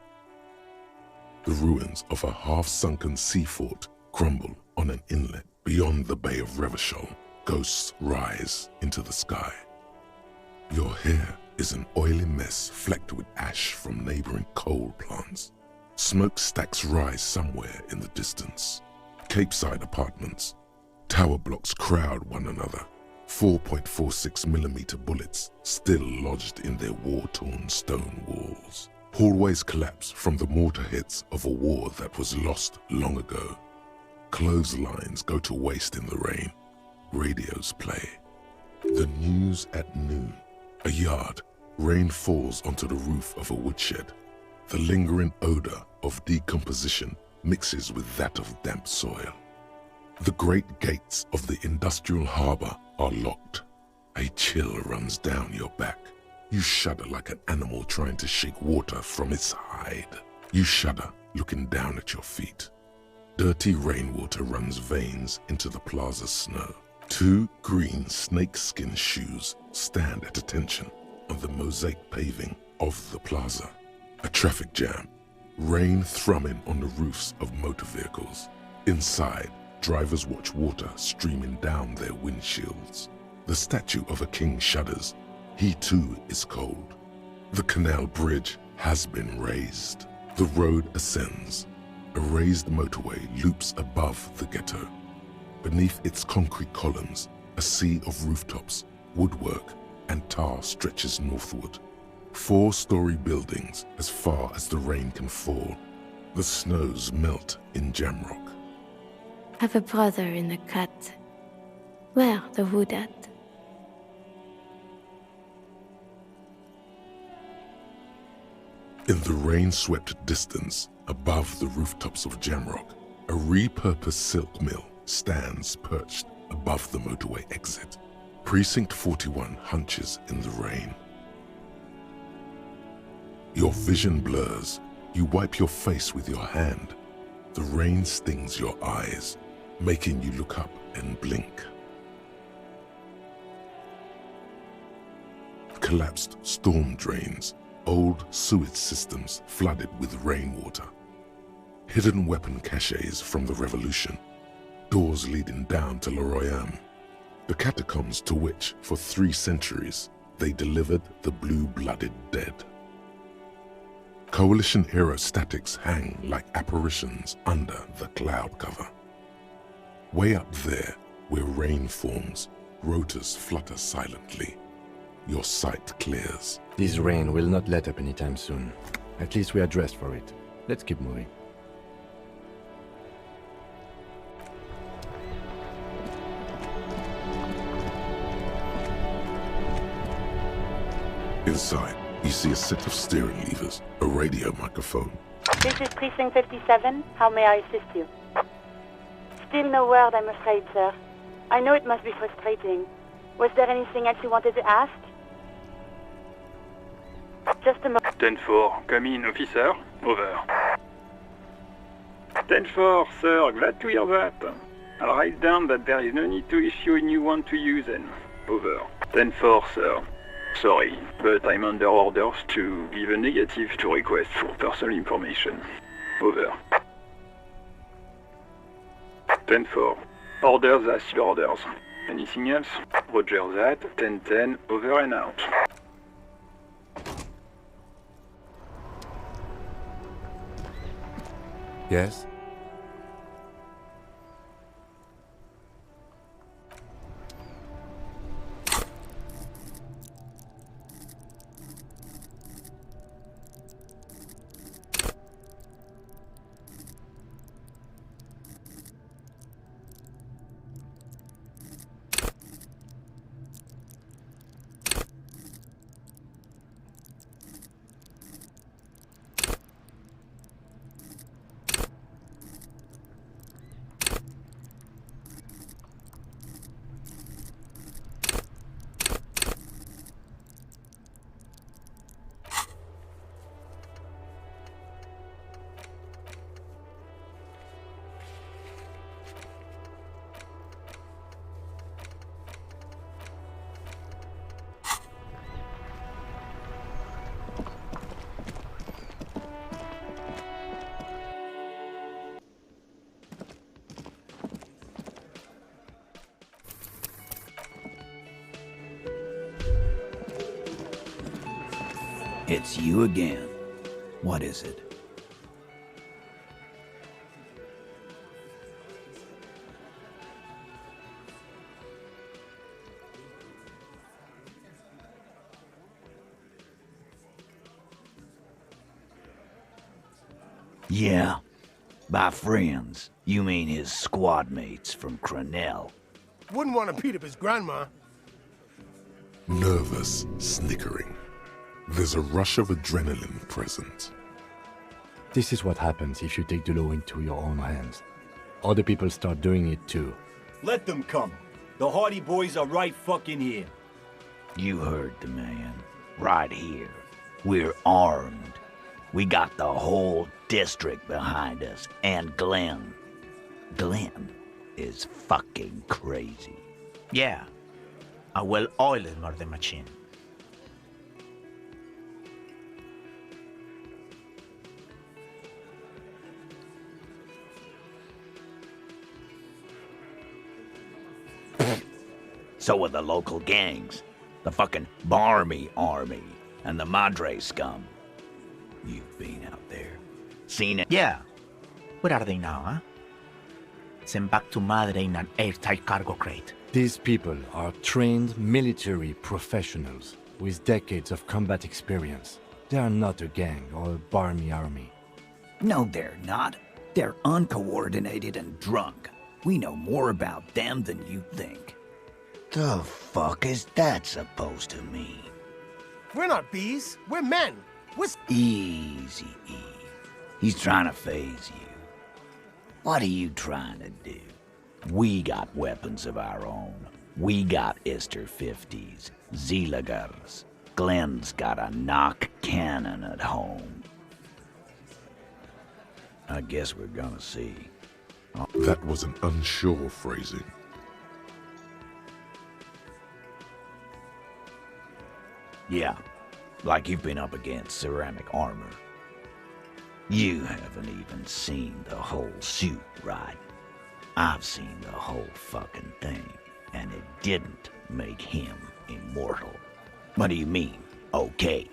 The ruins of a half-sunken sea fort crumble on an inlet beyond the Bay of Revachol. Ghosts rise into the sky. Your hair is an oily mess flecked with ash from neighboring coal plants. Smokestacks rise somewhere in the distance. Capeside apartments. Tower blocks crowd one another. 4.46mm bullets still lodged in their war-torn stone walls. Hallways collapse from the mortar hits of a war that was lost long ago. Clotheslines go to waste in the rain. Radios play. The news at noon. A yard. Rain falls onto the roof of a woodshed. The lingering odor of decomposition mixes with that of damp soil. The great gates of the industrial harbor are locked. A chill runs down your back. You shudder like an animal trying to shake water from its hide. You shudder looking down at your feet. Dirty rainwater runs veins into the plaza's snow. Two green snakeskin shoes stand at attention on the mosaic paving of the plaza. A traffic jam. Rain thrumming on the roofs of motor vehicles. Inside, drivers watch water streaming down their windshields. The statue of a king shudders. He too is cold. The canal bridge has been raised. The road ascends. A raised motorway loops above the ghetto. Beneath its concrete columns, a sea of rooftops, woodwork, and tar stretches northward. 4-story buildings as far as the rain can fall. The snows melt in Jamrock. Have a brother in the cut. Where the wood at? In the rain-swept distance, above the rooftops of Jamrock, a repurposed silk mill stands perched above the motorway exit. Precinct 41 hunches in the rain. Your vision blurs. You wipe your face with your hand. The rain stings your eyes, making you look up and blink. Collapsed storm drains, old sewage systems flooded with rainwater. Hidden weapon caches from the Revolution. Doors leading down to Le Royaume. The catacombs to which, for 3 centuries, they delivered the blue-blooded dead. Coalition-era statics hang like apparitions under the cloud cover. Way up there, where rain forms, rotors flutter silently. Your sight clears. This rain will not let up anytime soon. At least we are dressed for it. Let's keep moving. Inside, you see a set of steering levers, a radio microphone. This is Precinct 57. How may I assist you? Still no word, I'm afraid, sir. I know it must be frustrating. Was there anything else you wanted to ask? Just a moment. 10-4, come in, officer. Over. 10-4, sir, glad to hear that. I'll write down that there is no need to issue a new one to you then. Over. 10-4, sir. Sorry, but I'm under orders to give a negative to request for personal information. Over. 10-4. Orders as your orders. Anything else? Roger that. 10-10, over and out. Yes? It's you again. What is it? Yeah. By friends, you mean his squad mates from Crenell. Wouldn't want to beat up his grandma. Nervous, snickering. There's a rush of adrenaline present. This is what happens if you take the law into your own hands. Other people start doing it too. Let them come. The Hardy Boys are right fucking here. You heard the man. Right here. We're armed. We got the whole district behind us, and Glenn. Glenn is fucking crazy. Yeah. I will oil it more the machine. So are the local gangs. The fucking Barmy Army and the Madre scum. You've been out there. Seen it? Yeah. Where are they now, huh? Sent back to Madre in an airtight cargo crate. These people are trained military professionals with decades of combat experience. They are not a gang or a barmy army. No, they're not. They're uncoordinated and drunk. We know more about them than you think. The fuck is that supposed to mean? We're not bees. We're men. Easy, E. He's trying to phase you. What are you trying to do? We got weapons of our own. We got Ister 50s, Zeelagers. Glenn's got a knock cannon at home. I guess we're gonna see. That was an unsure phrasing. Yeah, like you've been up against ceramic armor. You haven't even seen the whole suit, right? I've seen the whole fucking thing, and it didn't make him immortal. What do you mean, okay?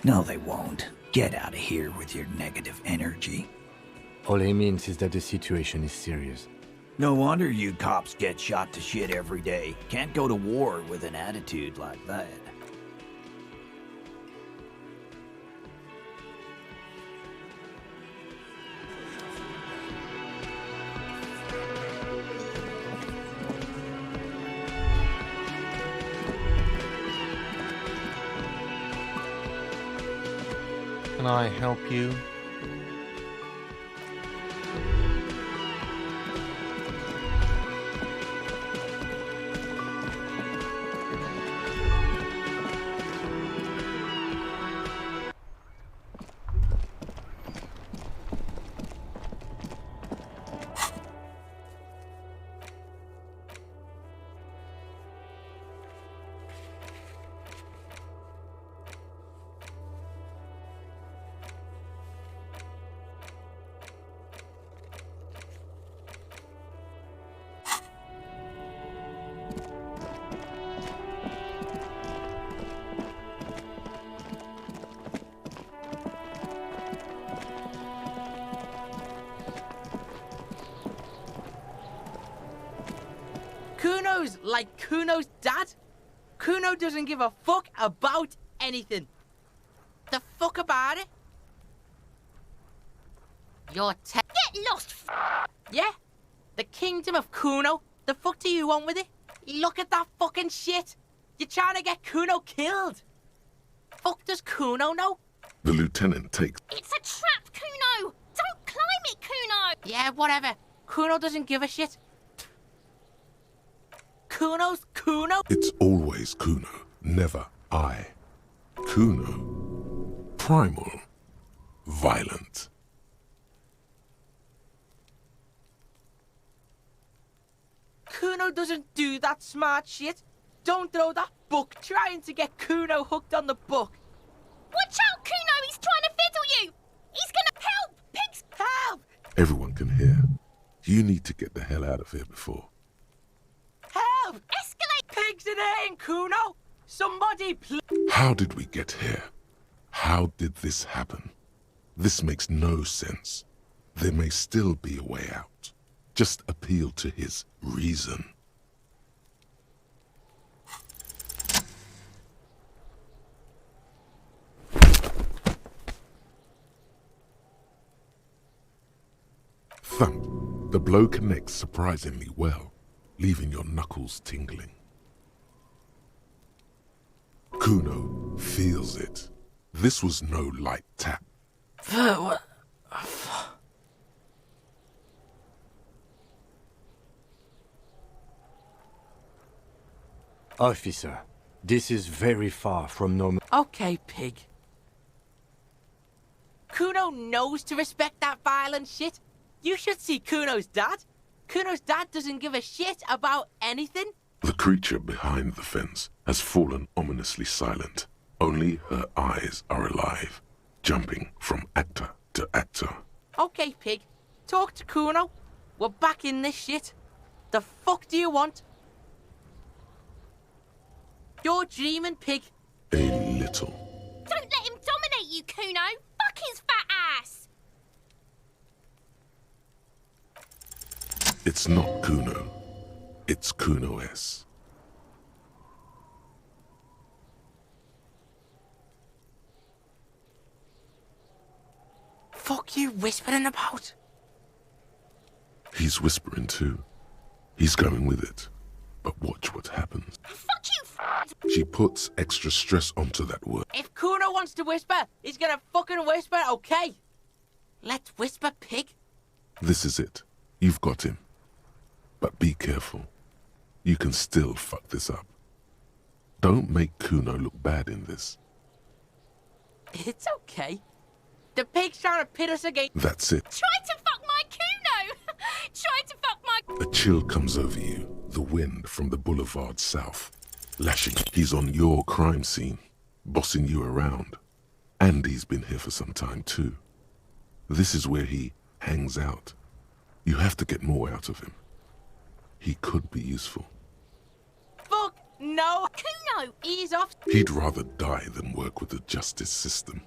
No, they won't. Get out of here with your negative energy. All he means is that the situation is serious. No wonder you cops get shot to shit every day. Can't go to war with an attitude like that. Can I help you? Kuno's like Kuno's dad. Kuno doesn't give a fuck about anything. The fuck about it? You're Get lost! Yeah? The kingdom of Kuno? The fuck do you want with it? Look at that fucking shit! You're trying to get Kuno killed! Fuck does Kuno know? The lieutenant takes... It's a trap, Kuno! Don't climb it, Kuno! Yeah, whatever. Kuno doesn't give a shit. Kuno's Kuno? It's always Kuno, never I. Kuno. Primal. Violent. Kuno doesn't do that smart shit. Don't throw that book trying to get Kuno hooked on the book. Watch out, Kuno! He's trying to fiddle you! He's gonna help! Pigs! Everyone can hear. You need to get the hell out of here before. Help! Escalate! Pigs in here in Kuno! Somebody please! How did we get here? How did this happen? This makes no sense. There may still be a way out. Just appeal to his reason. Thump. The blow connects surprisingly well, leaving your knuckles tingling. Kuno feels it. This was no light tap. What? Officer, this is very far from normal. Okay, pig. Kuno knows to respect that violent shit. You should see Kuno's dad. Kuno's dad doesn't give a shit about anything. The creature behind the fence has fallen ominously silent. Only her eyes are alive, jumping from actor to actor. Okay, pig. Talk to Kuno. We're back in this shit. The fuck do you want? You're dreaming, pig. A little. Don't let him dominate you, Kuno. Fuck his fat ass. It's not Kuno. It's Kuno-S. Fuck you whispering about? He's whispering too. He's going with it. But watch what happens. Fuck you, She puts extra stress onto that word. If Kuno wants to whisper, he's gonna fucking whisper, okay? Let's whisper, pig. This is it. You've got him. But be careful. You can still fuck this up. Don't make Kuno look bad in this. It's okay. The pig's trying to pit us against... That's it. Try to fuck my Kuno. Try to fuck my... A chill comes over you. The wind from the boulevard south. Lashing. He's on your crime scene. Bossing you around. And he's been here for some time too. This is where he hangs out. You have to get more out of him. He could be useful. Fuck no! Kuno! Ease off! He'd rather die than work with the justice system.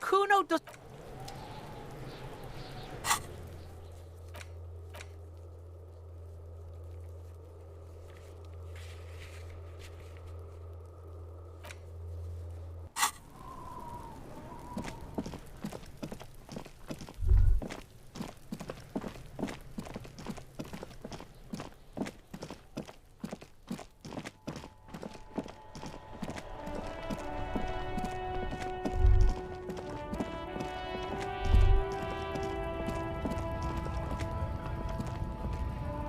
Kuno does...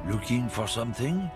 Looking for something?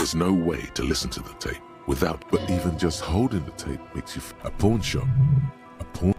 There's no way to listen to the tape. Without, but even just holding the tape makes you a pawn shop. A pawn.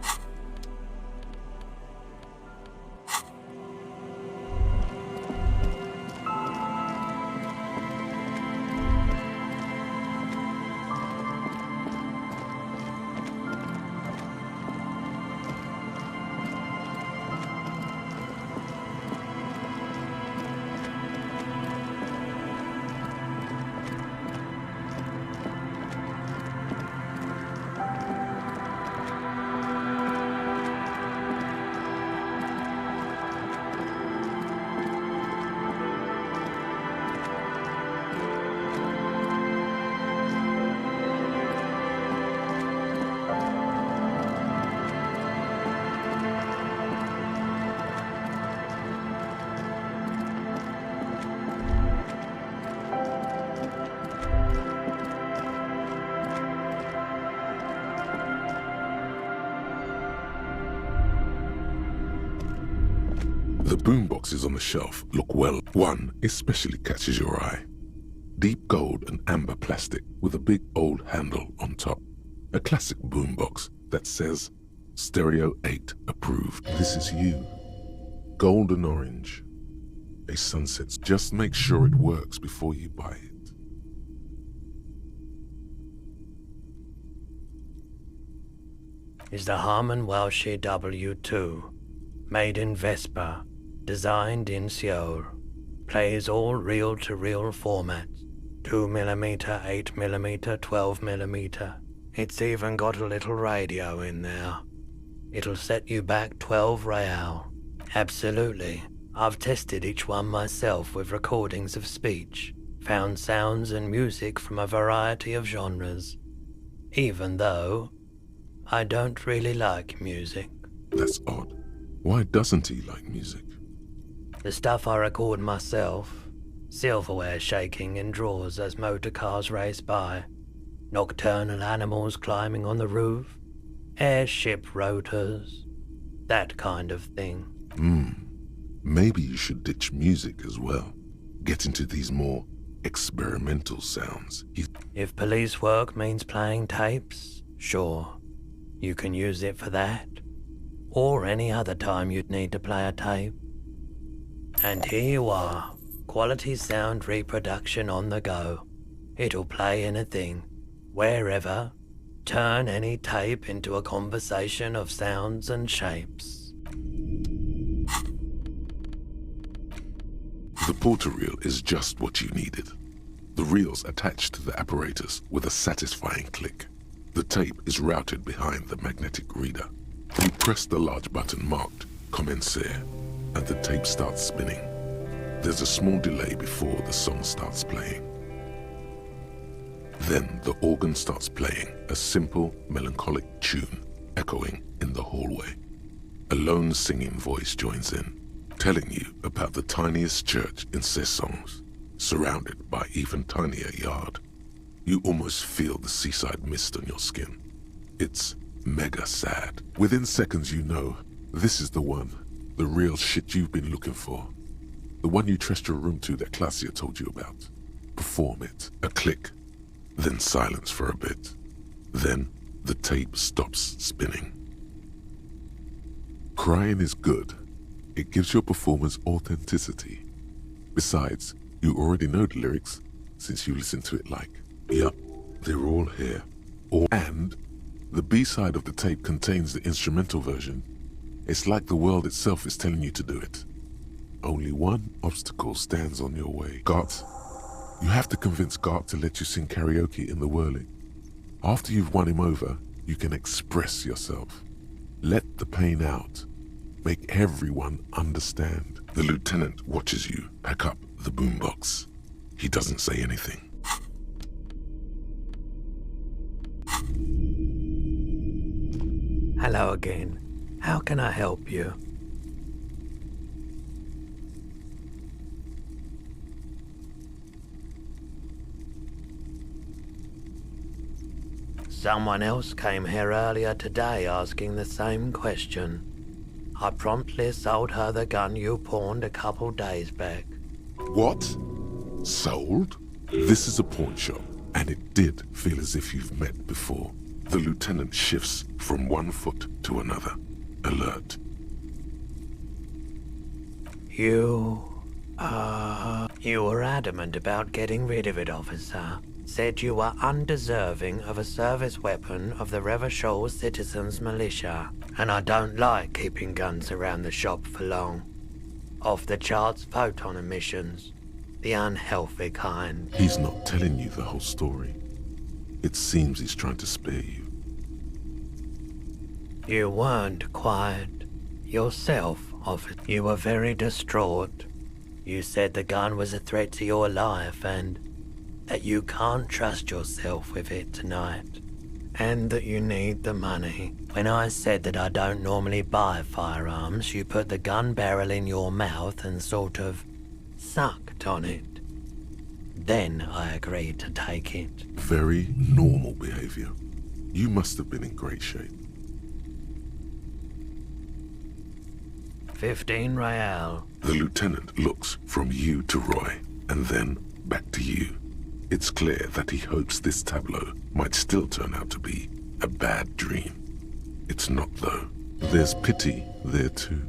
The boomboxes on the shelf look well. One especially catches your eye. Deep gold and amber plastic with a big old handle on top. A classic boombox that says Stereo 8 approved. This is you. Golden orange. A sunset. Just make sure it works before you buy it. Is the Harman Welshie W2. Made in Vespa. Designed in Seoul. Plays all reel-to-reel formats. 2mm, 8mm, 12mm. It's even got a little radio in there. It'll set you back 12 real. Absolutely. I've tested each one myself with recordings of speech. Found sounds and music from a variety of genres. Even though I don't really like music. That's odd. Why doesn't he like music? The stuff I record myself. Silverware shaking in drawers as motor cars race by. Nocturnal animals climbing on the roof. Airship rotors. That kind of thing. Maybe you should ditch music as well. Get into these more experimental sounds. If police work means playing tapes, sure. You can use it for that. Or any other time you'd need to play a tape. And here you are, quality sound reproduction on the go. It'll play anything, wherever, turn any tape into a conversation of sounds and shapes. The porter reel is just what you needed. The reel's attached to the apparatus with a satisfying click. The tape is routed behind the magnetic reader. You press the large button marked Commencer, and the tape starts spinning. There's a small delay before the song starts playing. Then the organ starts playing a simple, melancholic tune echoing in the hallway. A lone singing voice joins in, telling you about the tiniest church in Sessons, surrounded by even tinier yard. You almost feel the seaside mist on your skin. It's mega sad. Within seconds you know, this is the one, the real shit you've been looking for. The one you trust your room to that Claudia told you about. Perform it. A click. Then silence for a bit. Then the tape stops spinning. Crying is good. It gives your performance authenticity. Besides, you already know the lyrics since you listen to it like, yup, they're all here. And the B-side of the tape contains the instrumental version. It's like the world itself is telling you to do it. Only one obstacle stands on your way. Gart. You have to convince Gart to let you sing karaoke in the whirling. After you've won him over, you can express yourself. Let the pain out. Make everyone understand. The lieutenant watches you pack up the boombox. He doesn't say anything. Hello again. How can I help you? Someone else came here earlier today asking the same question. I promptly sold her the gun you pawned a couple days back. What? Sold? This is a pawn shop. And it did feel as if you've met before. The lieutenant shifts from one foot to another, alert. You were adamant about getting rid of it, officer. Said you were undeserving of a service weapon of the Revachol Citizens Militia. And I don't like keeping guns around the shop for long. Off the charts photon emissions. The unhealthy kind. He's not telling you the whole story. It seems he's trying to spare you. You weren't quiet yourself, officer. You were very distraught. You said the gun was a threat to your life and that you can't trust yourself with it tonight. And that you need the money. When I said that I don't normally buy firearms, you put the gun barrel in your mouth and sort of sucked on it. Then I agreed to take it. Very normal behavior. You must have been in great shape. 15 real. The lieutenant looks from you to Roy, and then back to you. It's clear that he hopes this tableau might still turn out to be a bad dream. It's not, though. There's pity there, too,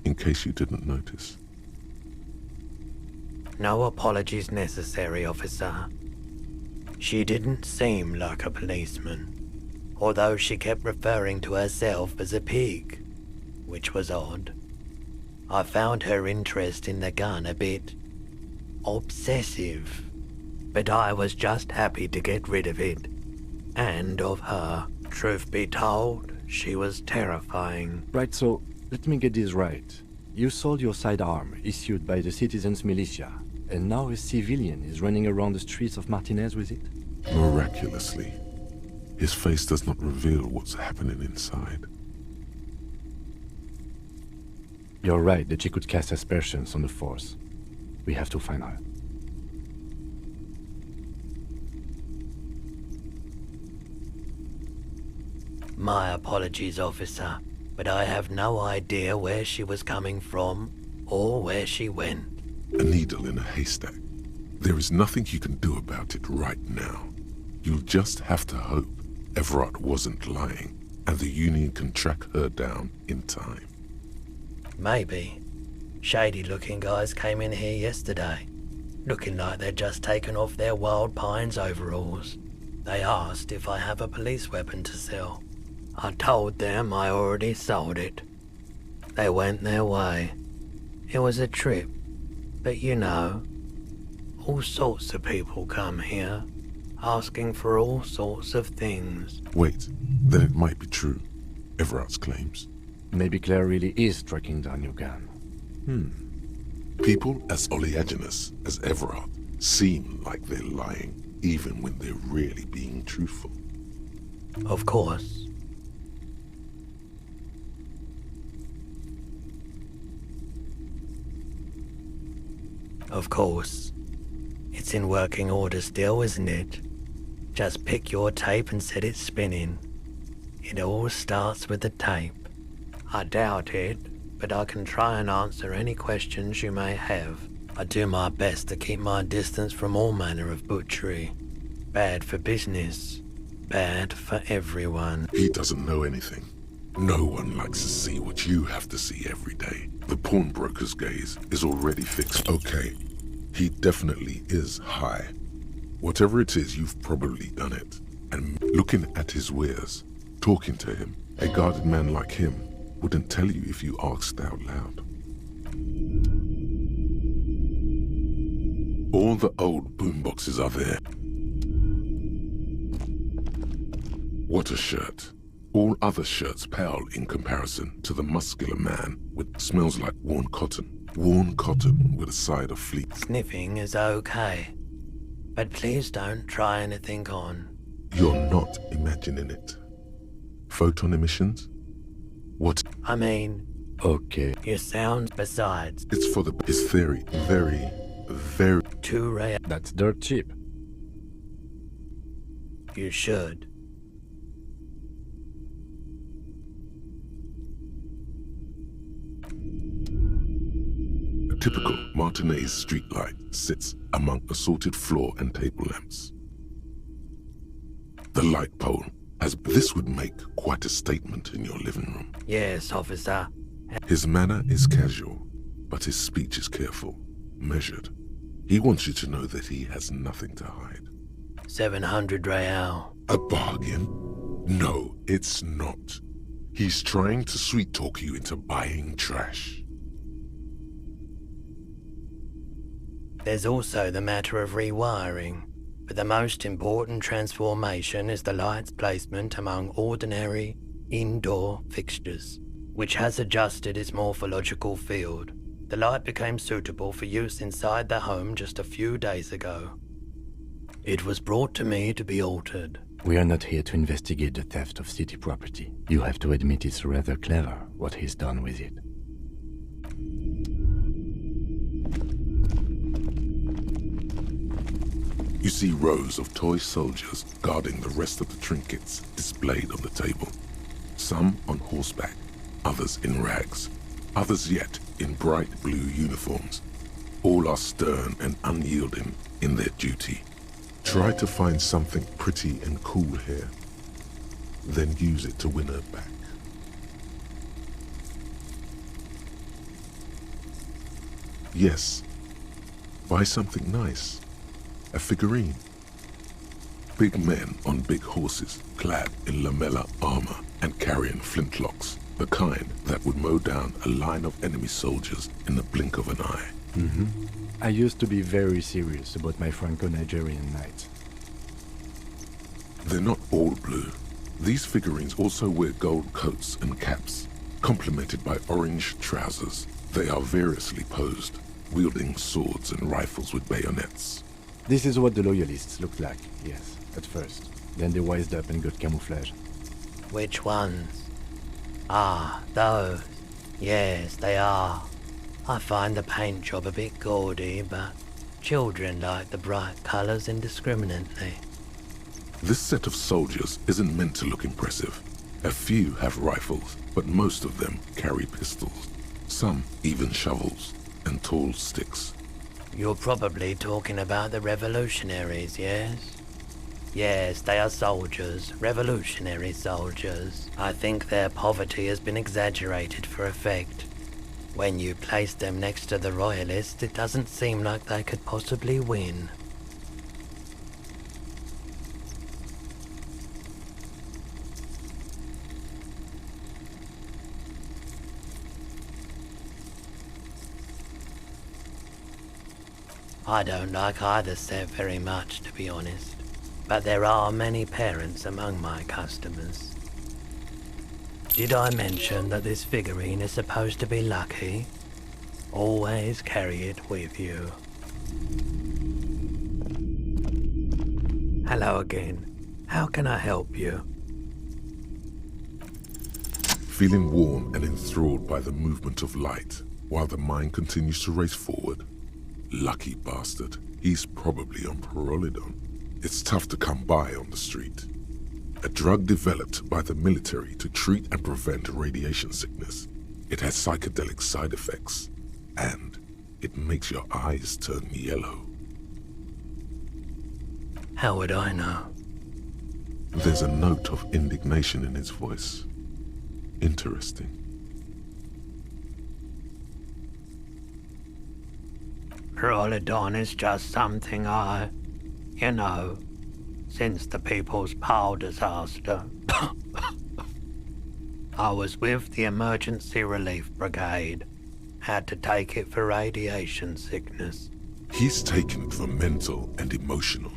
in case you didn't notice. No apologies necessary, officer. She didn't seem like a policeman, although she kept referring to herself as a pig, which was odd. I found her interest in the gun a bit obsessive, but I was just happy to get rid of it, and of her. Truth be told, she was terrifying. Right, so let me get this right. You sold your sidearm, issued by the Citizens Militia, and now a civilian is running around the streets of Martinez with it? Miraculously, his face does not reveal what's happening inside. You're right that she could cast aspersions on the Force. We have to find her. My apologies, officer, but I have no idea where she was coming from or where she went. A needle in a haystack. There is nothing you can do about it right now. You'll just have to hope Everard wasn't lying, and the Union can track her down in time. Maybe. Shady-looking guys came in here yesterday, looking like they'd just taken off their Wild Pines overalls. They asked if I have a police weapon to sell. I told them I already sold it. They went their way. It was a trip, but you know, all sorts of people come here, asking for all sorts of things. Wait, then it might be true. Everard's claims. Maybe Claire really is tracking down your gun. People as oleaginous as Everard seem like they're lying, even when they're really being truthful. Of course. Of course. It's in working order still, isn't it? Just pick your tape and set it spinning. It all starts with the tape. I doubt it, but I can try and answer any questions you may have. I do my best to keep my distance from all manner of butchery. Bad for business. Bad for everyone. He doesn't know anything. No one likes to see what you have to see every day. The pawnbroker's gaze is already fixed. Okay, he definitely is high. Whatever it is, you've probably done it. And looking at his wares, talking to him, a guarded man like him wouldn't tell you if you asked out loud. All the old boomboxes are there. What a shirt. All other shirts pale in comparison to the muscular man with smells like worn cotton. Worn cotton with a side of fleet. Sniffing is okay, but please don't try anything on. You're not imagining it. Photon emissions? What? I mean... Okay. You sound besides. It's for the... It's very... 2 real. That's dirt cheap. You should. A typical Martinez streetlight sits among assorted floor and table lamps. The light pole, as this would make quite a statement in your living room. Yes, officer. His manner is casual, but his speech is careful, measured. He wants you to know that he has nothing to hide. 700 real. A bargain? No, it's not. He's trying to sweet-talk you into buying trash. There's also the matter of rewiring, but the most important transformation is the light's placement among ordinary indoor fixtures, which has adjusted its morphological field. The light became suitable for use inside the home just a few days ago. It was brought to me to be altered. We are not here to investigate the theft of city property. You have to admit it's rather clever what he's done with it. You see rows of toy soldiers guarding the rest of the trinkets displayed on the table. Some on horseback, others in rags, others yet in bright blue uniforms. All are stern and unyielding in their duty. Try to find something pretty and cool here, then use it to win her back. Yes, buy something nice. A figurine. Big men on big horses, clad in lamella armor and carrying flintlocks, the kind that would mow down a line of enemy soldiers in the blink of an eye. I used to be very serious about my Franco-Nigerian knights. They're not all blue. These figurines also wear gold coats and caps, complemented by orange trousers. They are variously posed, wielding swords and rifles with bayonets. This is what the loyalists looked like, yes, at first. Then they wised up and got camouflage. Which ones? Ah, those. Yes, they are. I find the paint job a bit gaudy, but children like the bright colours indiscriminately. This set of soldiers isn't meant to look impressive. A few have rifles, but most of them carry pistols. Some even shovels and tall sticks. You're probably talking about the revolutionaries, yes? Yes, they are soldiers, revolutionary soldiers. I think their poverty has been exaggerated for effect. When you place them next to the royalists, it doesn't seem like they could possibly win. I don't like either set very much, to be honest. But there are many parents among my customers. Did I mention that this figurine is supposed to be lucky? Always carry it with you. Hello again. How can I help you? Feeling warm and enthralled by the movement of light, while the mind continues to race forward. Lucky bastard. He's probably on Parolidon. It's tough to come by on the street. A drug developed by the military to treat and prevent radiation sickness. It has psychedelic side effects, and it makes your eyes turn yellow. How would I know? There's a note of indignation in his voice. Interesting. Parolidon is just something since the People's Power disaster. I was with the Emergency Relief Brigade. Had to take it for radiation sickness. He's taken it for mental and emotional,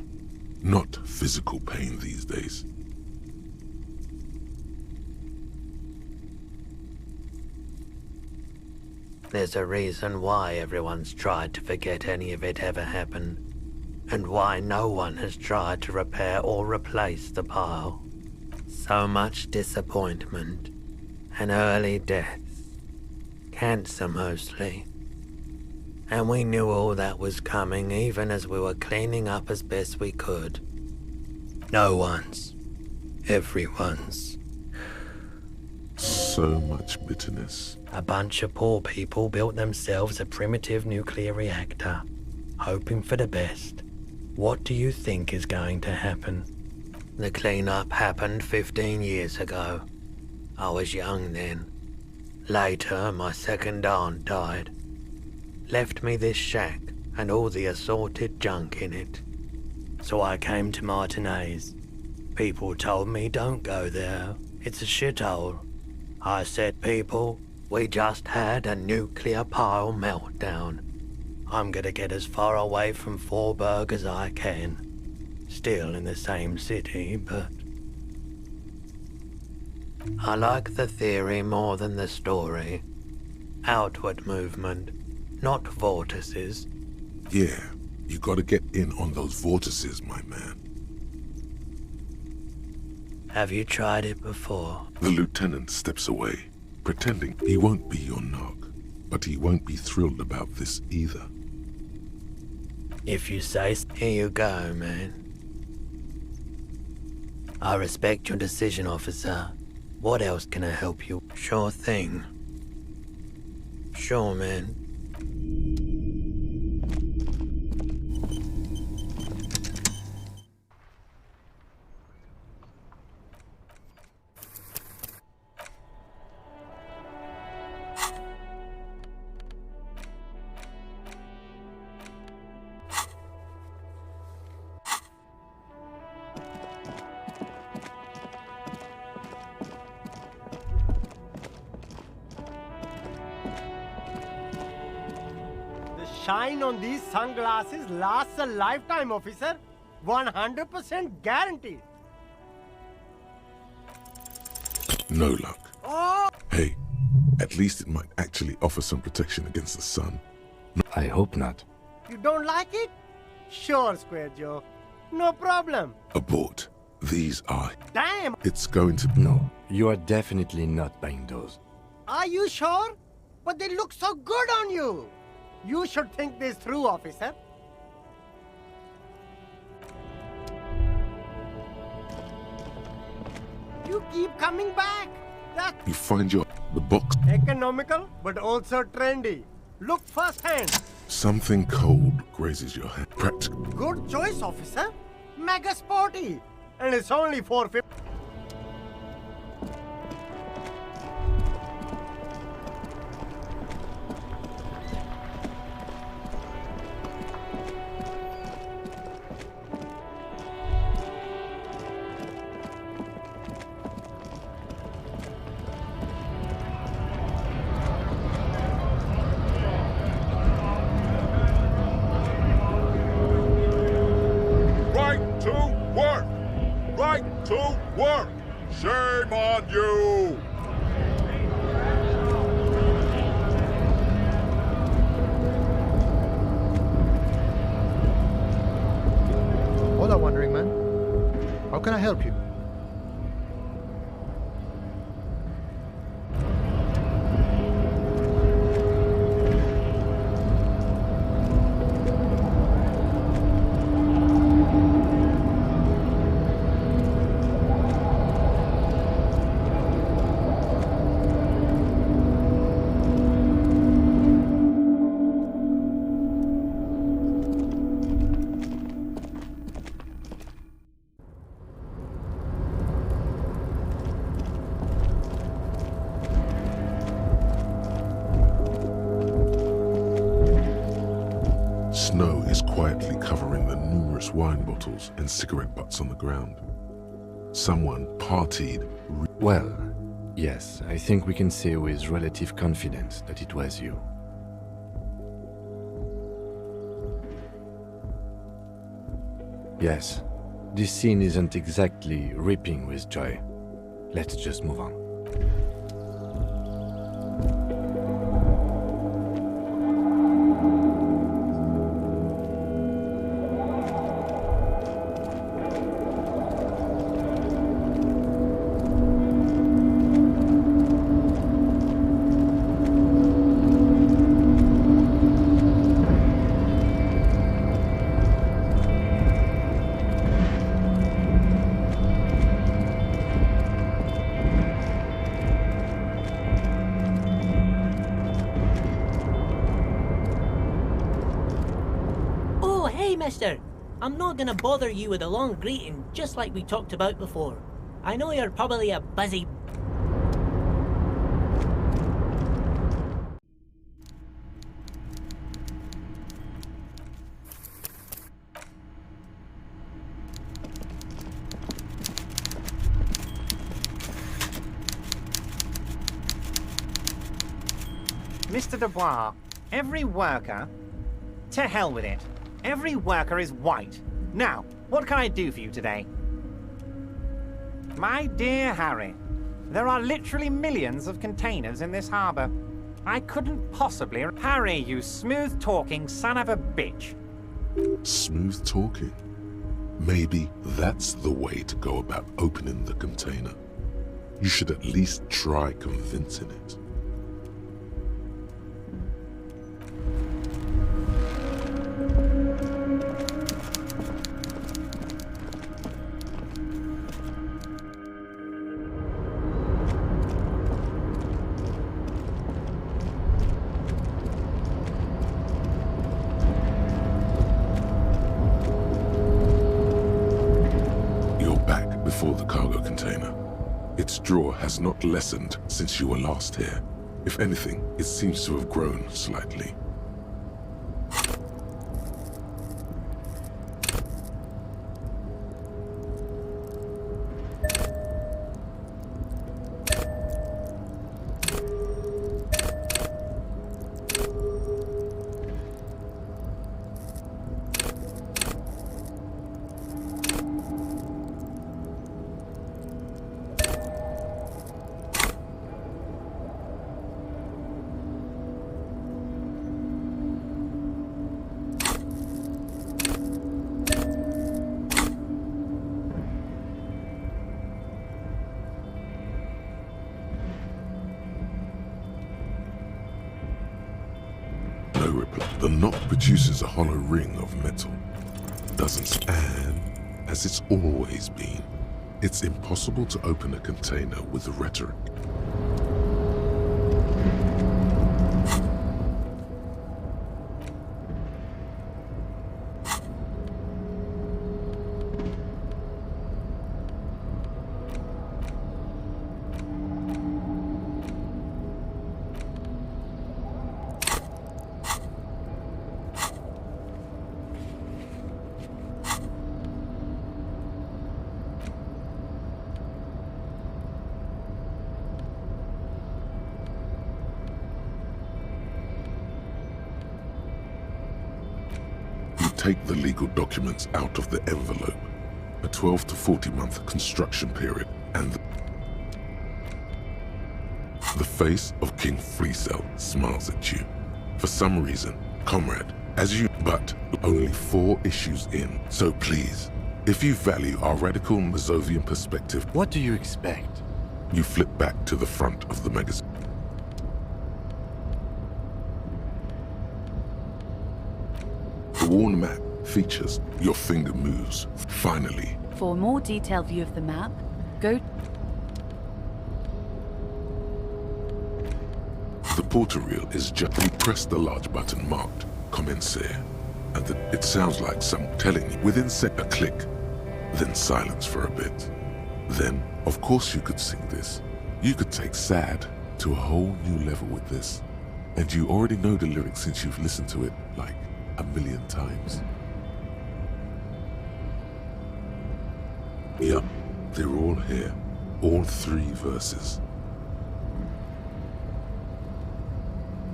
not physical pain these days. There's a reason why everyone's tried to forget any of it ever happened, and why no one has tried to repair or replace the pile. So much disappointment, and early deaths. Cancer mostly. And we knew all that was coming even as we were cleaning up as best we could. No one's. Everyone's. So much bitterness. A bunch of poor people built themselves a primitive nuclear reactor, hoping for the best. What do you think is going to happen? The cleanup happened 15 years ago. I was young then. Later, my second aunt died. Left me this shack and all the assorted junk in it. So I came to Martinez. People told me don't go there. It's a shithole. I said, people, we just had a nuclear pile meltdown. I'm gonna get as far away from Forburg as I can. Still in the same city, but... I like the theory more than the story. Outward movement, not vortices. Yeah, you gotta get in on those vortices, my man. Have you tried it before? The lieutenant steps away, pretending he won't be your knock, but he won't be thrilled about this either. If you say so. Here you go, man. I respect your decision, officer. What else can I help you? Sure thing. Sure, man. Shine on these sunglasses lasts a lifetime, officer. 100% guaranteed. No luck. Oh! Hey, at least it might actually offer some protection against the sun. I hope not. You don't like it? Sure, Square Joe. No problem. Abort. These are... Damn! It's going to... No, you are definitely not buying those. Are you sure? But they look so good on you. You should think this through, officer. You keep coming back. That's You find the box. economical, but also trendy. Look firsthand. Something cold grazes your hand. Practical. Good choice, officer. Mega sporty. And it's only $4.50. Right to work! Right to work! Shame on you! Hola, Wandering Man. How can I help you? Snow is quietly covering the numerous wine bottles and cigarette butts on the ground. Someone partied. Well, yes, I think we can say with relative confidence that it was you. Yes, this scene isn't exactly ripping with joy. Let's just move on. Hey, mister. I'm not gonna bother you with a long greeting, just like we talked about before. I know you're probably a busy... Mr. Dubois, every worker... To hell with it. Every worker is white. Now, what can I do for you today? My dear Harry, there are literally millions of containers in this harbor. I couldn't possibly... Harry, you smooth-talking son of a bitch. Smooth talking? Maybe that's the way to go about opening the container. You should at least try convincing it. Before the cargo container. Its draw has not lessened since you were last here. If anything, it seems to have grown slightly. No reply. The knot produces a hollow ring of metal. Doesn't, and as it's always been, it's impossible to open a container with rhetoric. Take the legal documents out of the envelope. A 12 to 40 month construction period, and the face of King Fleecell smiles at you. For some reason, comrade, but only 4 issues in. So please, if you value our radical Mazovian perspective, what do you expect? You flip back to the front of the magazine. The worn map features your finger moves. Finally. For a more detailed view of the map, go... The portal reel is just... You press the large button marked Commencer, and it sounds like someone telling you within a click, then silence for a bit. Then, of course you could sing this. You could take sad to a whole new level with this. And you already know the lyrics since you've listened to it like a million times. Yup, they're all here. All 3 verses.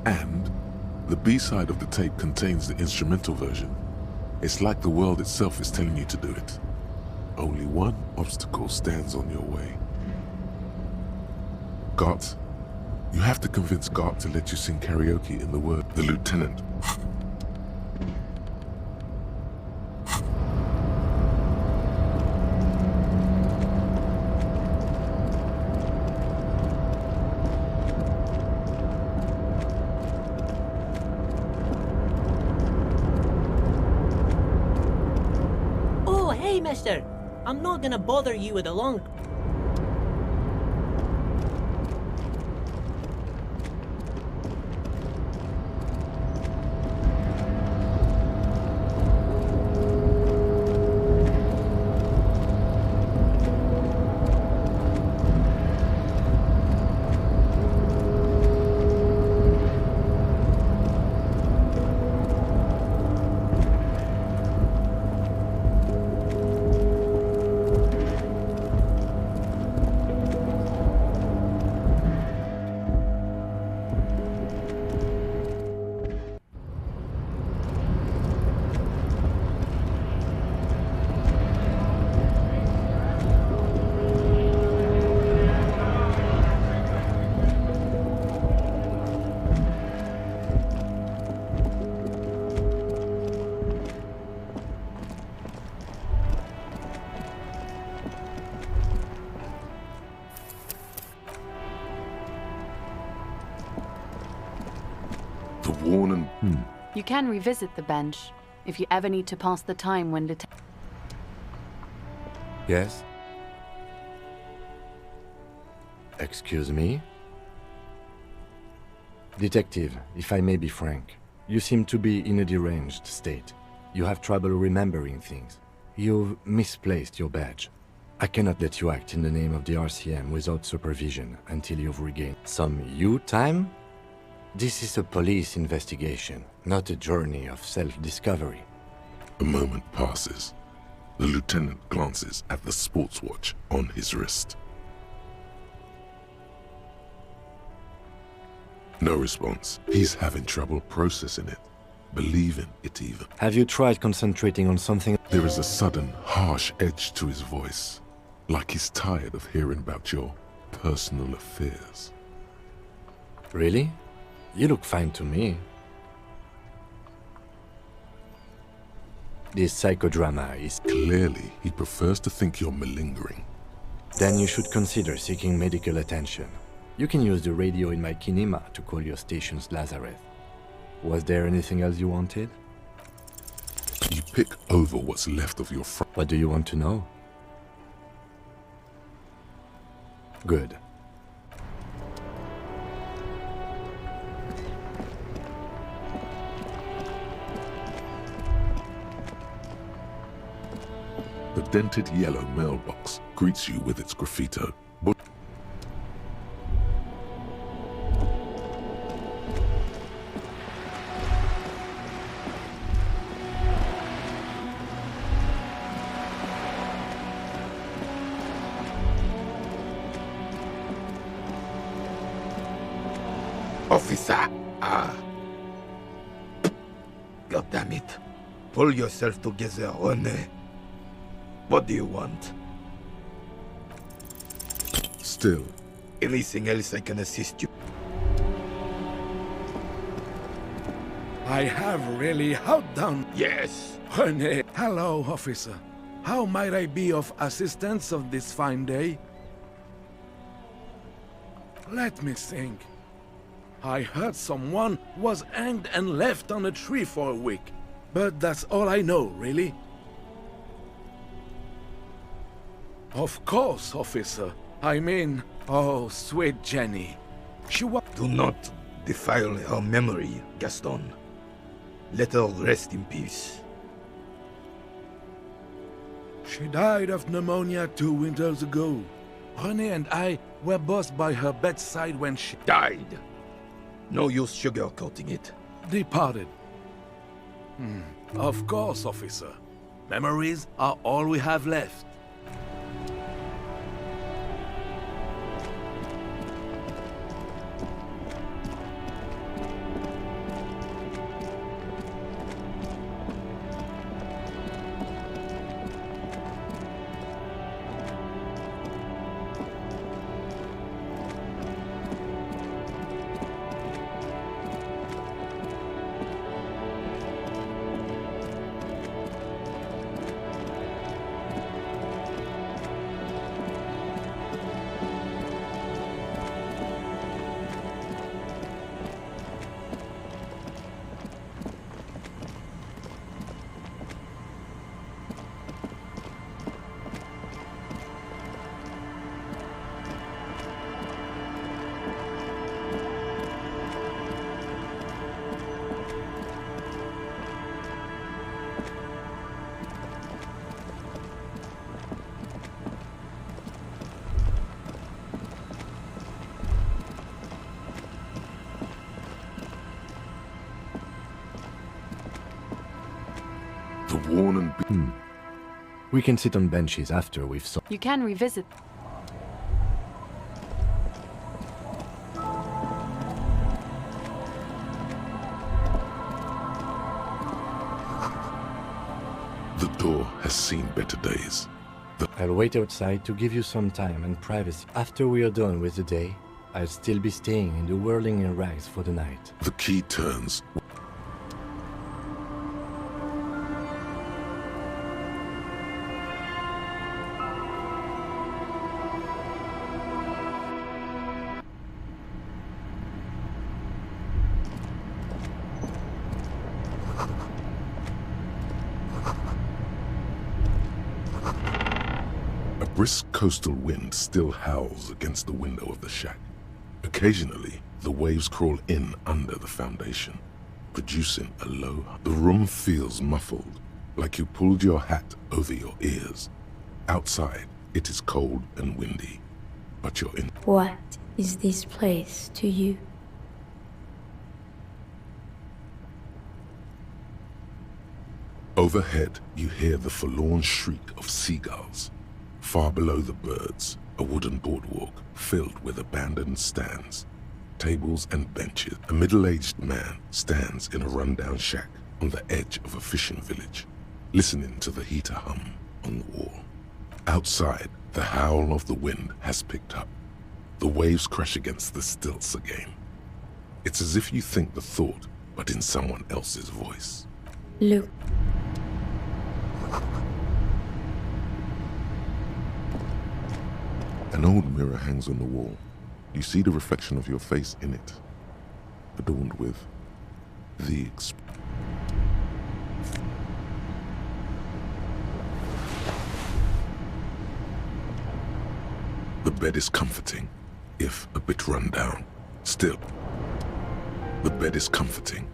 And the B-side of the tape contains the instrumental version. It's like the world itself is telling you to do it. Only one obstacle stands on your way. Gart, you have to convince Gart to let you sing karaoke in the word. The lieutenant. Hey, mister! I'm not gonna bother you with a long... worn and... You can revisit the bench if you ever need to pass the time when Yes? Excuse me? Detective, if I may be frank, you seem to be in a deranged state. You have trouble remembering things. You've misplaced your badge. I cannot let you act in the name of the RCM without supervision until you've regained some you time? This is a police investigation, not a journey of self-discovery. A moment passes. The lieutenant glances at the sports watch on his wrist. No response. He's having trouble processing it, believing it even. Have you tried concentrating on something? There is a sudden, harsh edge to his voice, like he's tired of hearing about your personal affairs. Really? You look fine to me. This psychodrama is... Clearly, he prefers to think you're malingering. Then you should consider seeking medical attention. You can use the radio in my kinema to call your station's Lazareth. Was there anything else you wanted? You pick over what's left of your What do you want to know? Good. The dented yellow mailbox greets you with its graffito. Officer! God damn it. Pull yourself together, René. What do you want? Still. Anything else I can assist you? I have really held down. Yes. René. Hello, officer. How might I be of assistance on this fine day? Let me think. I heard someone was hanged and left on a tree for a week. But that's all I know, really. Of course, officer. I mean, oh, sweet Jenny. She was... Do not defile her memory, Gaston. Let her rest in peace. She died of pneumonia 2 winters ago. René and I were both by her bedside when she... Died? No use sugarcoating it. Departed. Of course, officer. Memories are all we have left. The worn and... We can sit on benches after we've saw... You can revisit. The door has seen better days. I'll wait outside to give you some time and privacy. After we are done with the day, I'll still be staying in the whirling in rags for the night. The key turns. A brisk coastal wind still howls against the window of the shack. Occasionally, the waves crawl in under the foundation, producing a low. The room feels muffled, like you pulled your hat over your ears. Outside, it is cold and windy, but you're in. What is this place to you? Overhead, you hear the forlorn shriek of seagulls. Far below the birds, a wooden boardwalk filled with abandoned stands, tables and benches. A middle-aged man stands in a rundown shack on the edge of a fishing village, listening to the heater hum on the wall. Outside, the howl of the wind has picked up. The waves crash against the stilts again. It's as if you think the thought, but in someone else's voice. Look. An old mirror hangs on the wall. You see the reflection of your face in it, adorned with the The bed is comforting, if a bit run down. Still, the bed is comforting.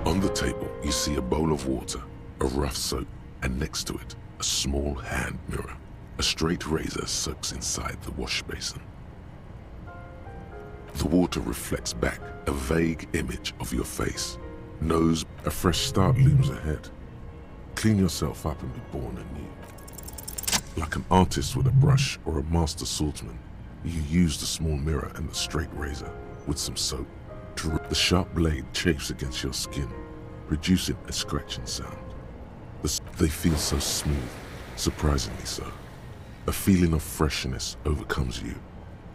On the table, you see a bowl of water, a rough soap, and next to it, a small hand mirror. A straight razor soaks inside the wash basin. The water reflects back a vague image of your face. Knows a fresh start looms ahead. Clean yourself up and be born anew. Like an artist with a brush or a master swordsman, you use the small mirror and the straight razor with some soap to rip. The sharp blade chafes against your skin, producing a scratching sound. They feel so smooth, surprisingly so. A feeling of freshness overcomes you,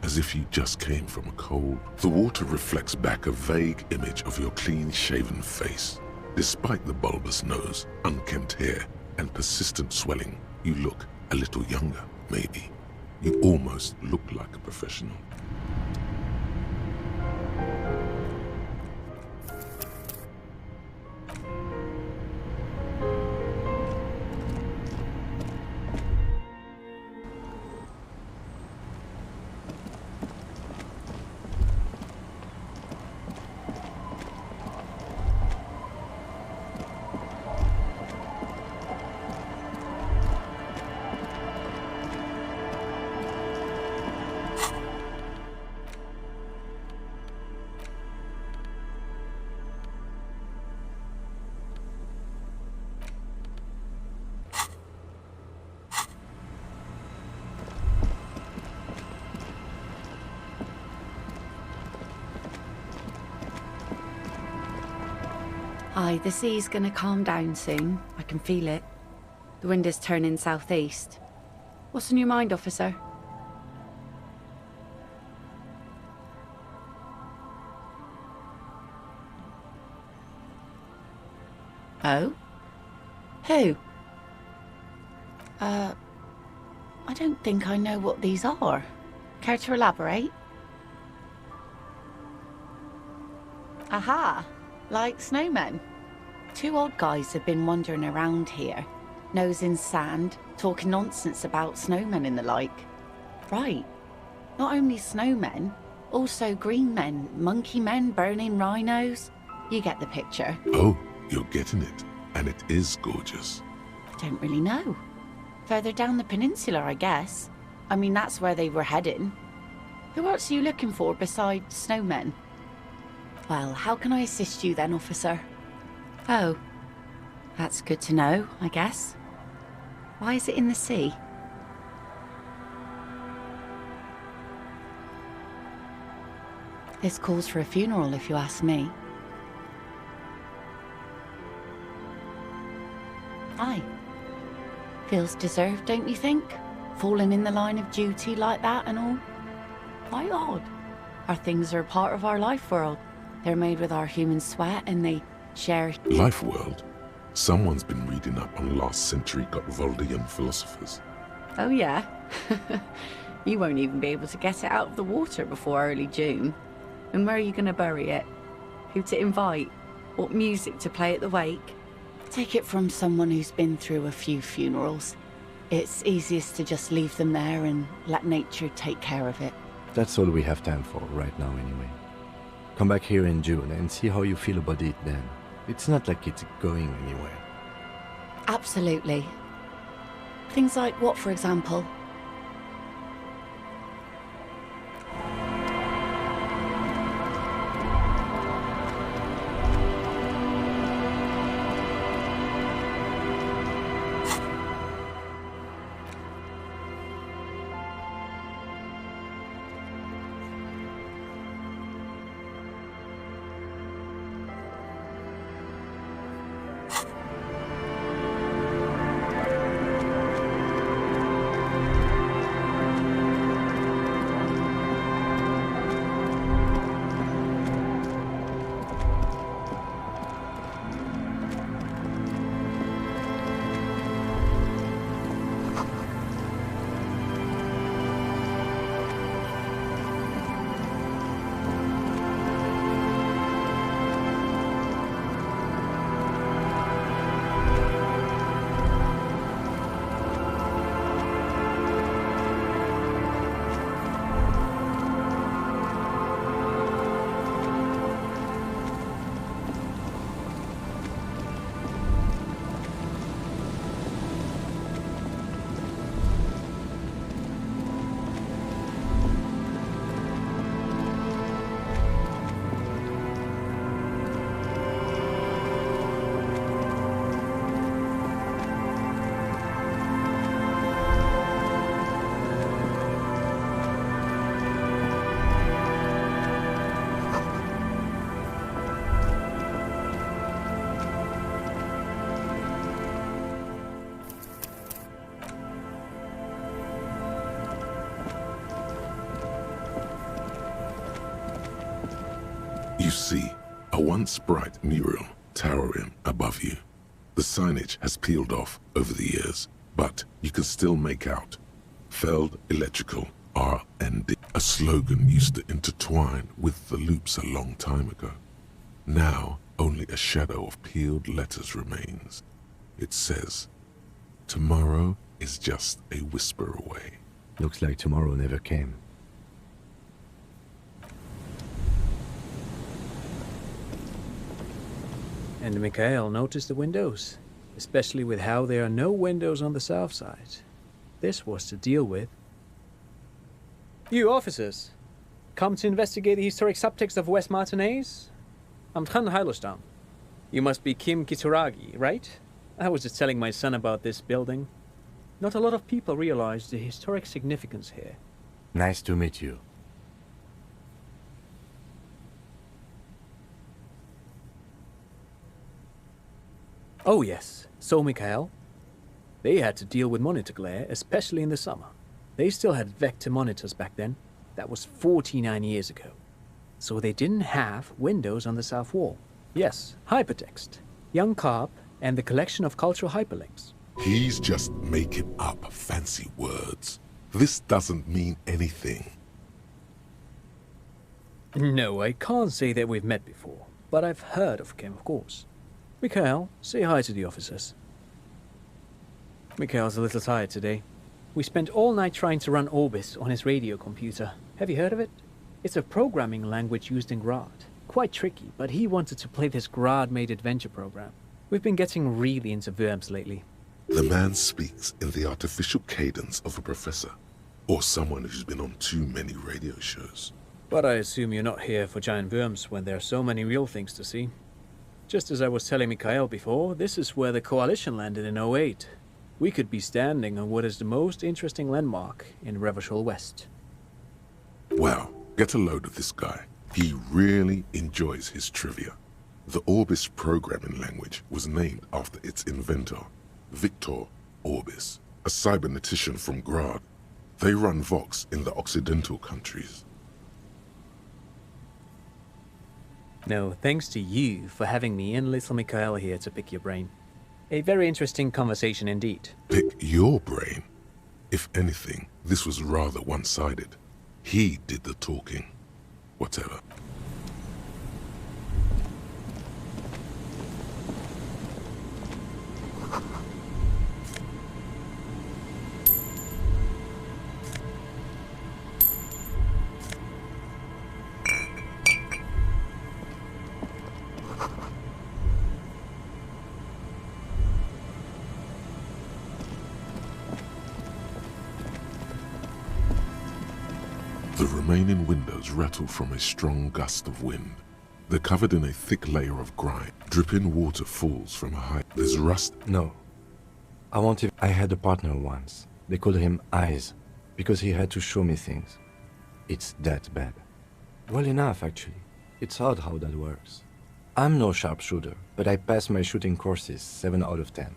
as if you just came from a cold. The water reflects back a vague image of your clean-shaven face. Despite the bulbous nose, unkempt hair, and persistent swelling, you look a little younger, maybe. You almost look like a professional. Aye, the sea's gonna calm down soon. I can feel it. The wind is turning southeast. What's on your mind, officer? Oh? Who? I don't think I know what these are. Care to elaborate? Aha! Like snowmen. Two odd guys have been wandering around here, nose in sand, talking nonsense about snowmen and the like. Right. Not only snowmen, also green men, monkey men burning rhinos. You get the picture. Oh, you're getting it. And it is gorgeous. Don't really know. Further down the peninsula, I guess. I mean, that's where they were heading. Who else are you looking for besides snowmen? Well, how can I assist you then, officer? Oh, that's good to know, I guess. Why is it in the sea? This calls for a funeral, if you ask me. Aye. Feels deserved, don't you think? Falling in the line of duty like that and all. Quite odd. Our things are a part of our life world. They're made with our human sweat and they share... Life world? Someone's been reading up on last century Gotwaldian philosophers. Oh yeah? You won't even be able to get it out of the water before early June. And where are you going to bury it? Who to invite? What music to play at the wake? Take it from someone who's been through a few funerals. It's easiest to just leave them there and let nature take care of it. That's all we have time for right now anyway. Come back here in June and see how you feel about it then. It's not like it's going anywhere. Absolutely. Things like what, for example? You see a once bright mural towering above you. The signage has peeled off over the years, but you can still make out Feld Electrical R&D. A slogan used to intertwine with the loops a long time ago. Now, only a shadow of peeled letters remains. It says, "Tomorrow is just a whisper away." Looks like tomorrow never came. And Mikhail noticed the windows, especially with how there are no windows on the south side. This was to deal with. You officers, come to investigate the historic subtext of West Martinez? I'm Tran Heilostam. You must be Kim Kitsuragi, right? I was just telling my son about this building. Not a lot of people realize the historic significance here. Nice to meet you. Oh yes, so Mikhail. They had to deal with monitor glare, especially in the summer. They still had vector monitors back then. That was 49 years ago. So they didn't have windows on the south wall. Yes, hypertext, young carp, and the collection of cultural hyperlinks. He's just making up fancy words. This doesn't mean anything. No, I can't say that we've met before, but I've heard of Kim, of course. Mikhail, say hi to the officers. Mikhail's a little tired today. We spent all night trying to run Orbis on his radio computer. Have you heard of it? It's a programming language used in Grad. Quite tricky, but he wanted to play this Grad-made adventure program. We've been getting really into Worms lately. The man speaks in the artificial cadence of a professor, or someone who's been on too many radio shows. But I assume you're not here for giant worms when there are so many real things to see. Just as I was telling Mikhail before, this is where the Coalition landed in 08. We could be standing on what is the most interesting landmark in Revachol West. Well, get a load of this guy. He really enjoys his trivia. The Orbis programming language was named after its inventor, Victor Orbis, a cybernetician from Grad. They run Vox in the Occidental countries. No, thanks to you for having me and little Mikhail here to pick your brain. A very interesting conversation indeed. Pick your brain? If anything, this was rather one-sided. He did the talking. Whatever. remaining windows rattle from a strong gust of wind. They're covered in a thick layer of grime. Dripping water falls from a height. There's rust. No. I had a partner once. They called him Eyes, because he had to show me things. It's that bad. Well enough, actually. It's odd how that works. I'm no sharpshooter, but I pass my shooting courses 7 out of 10.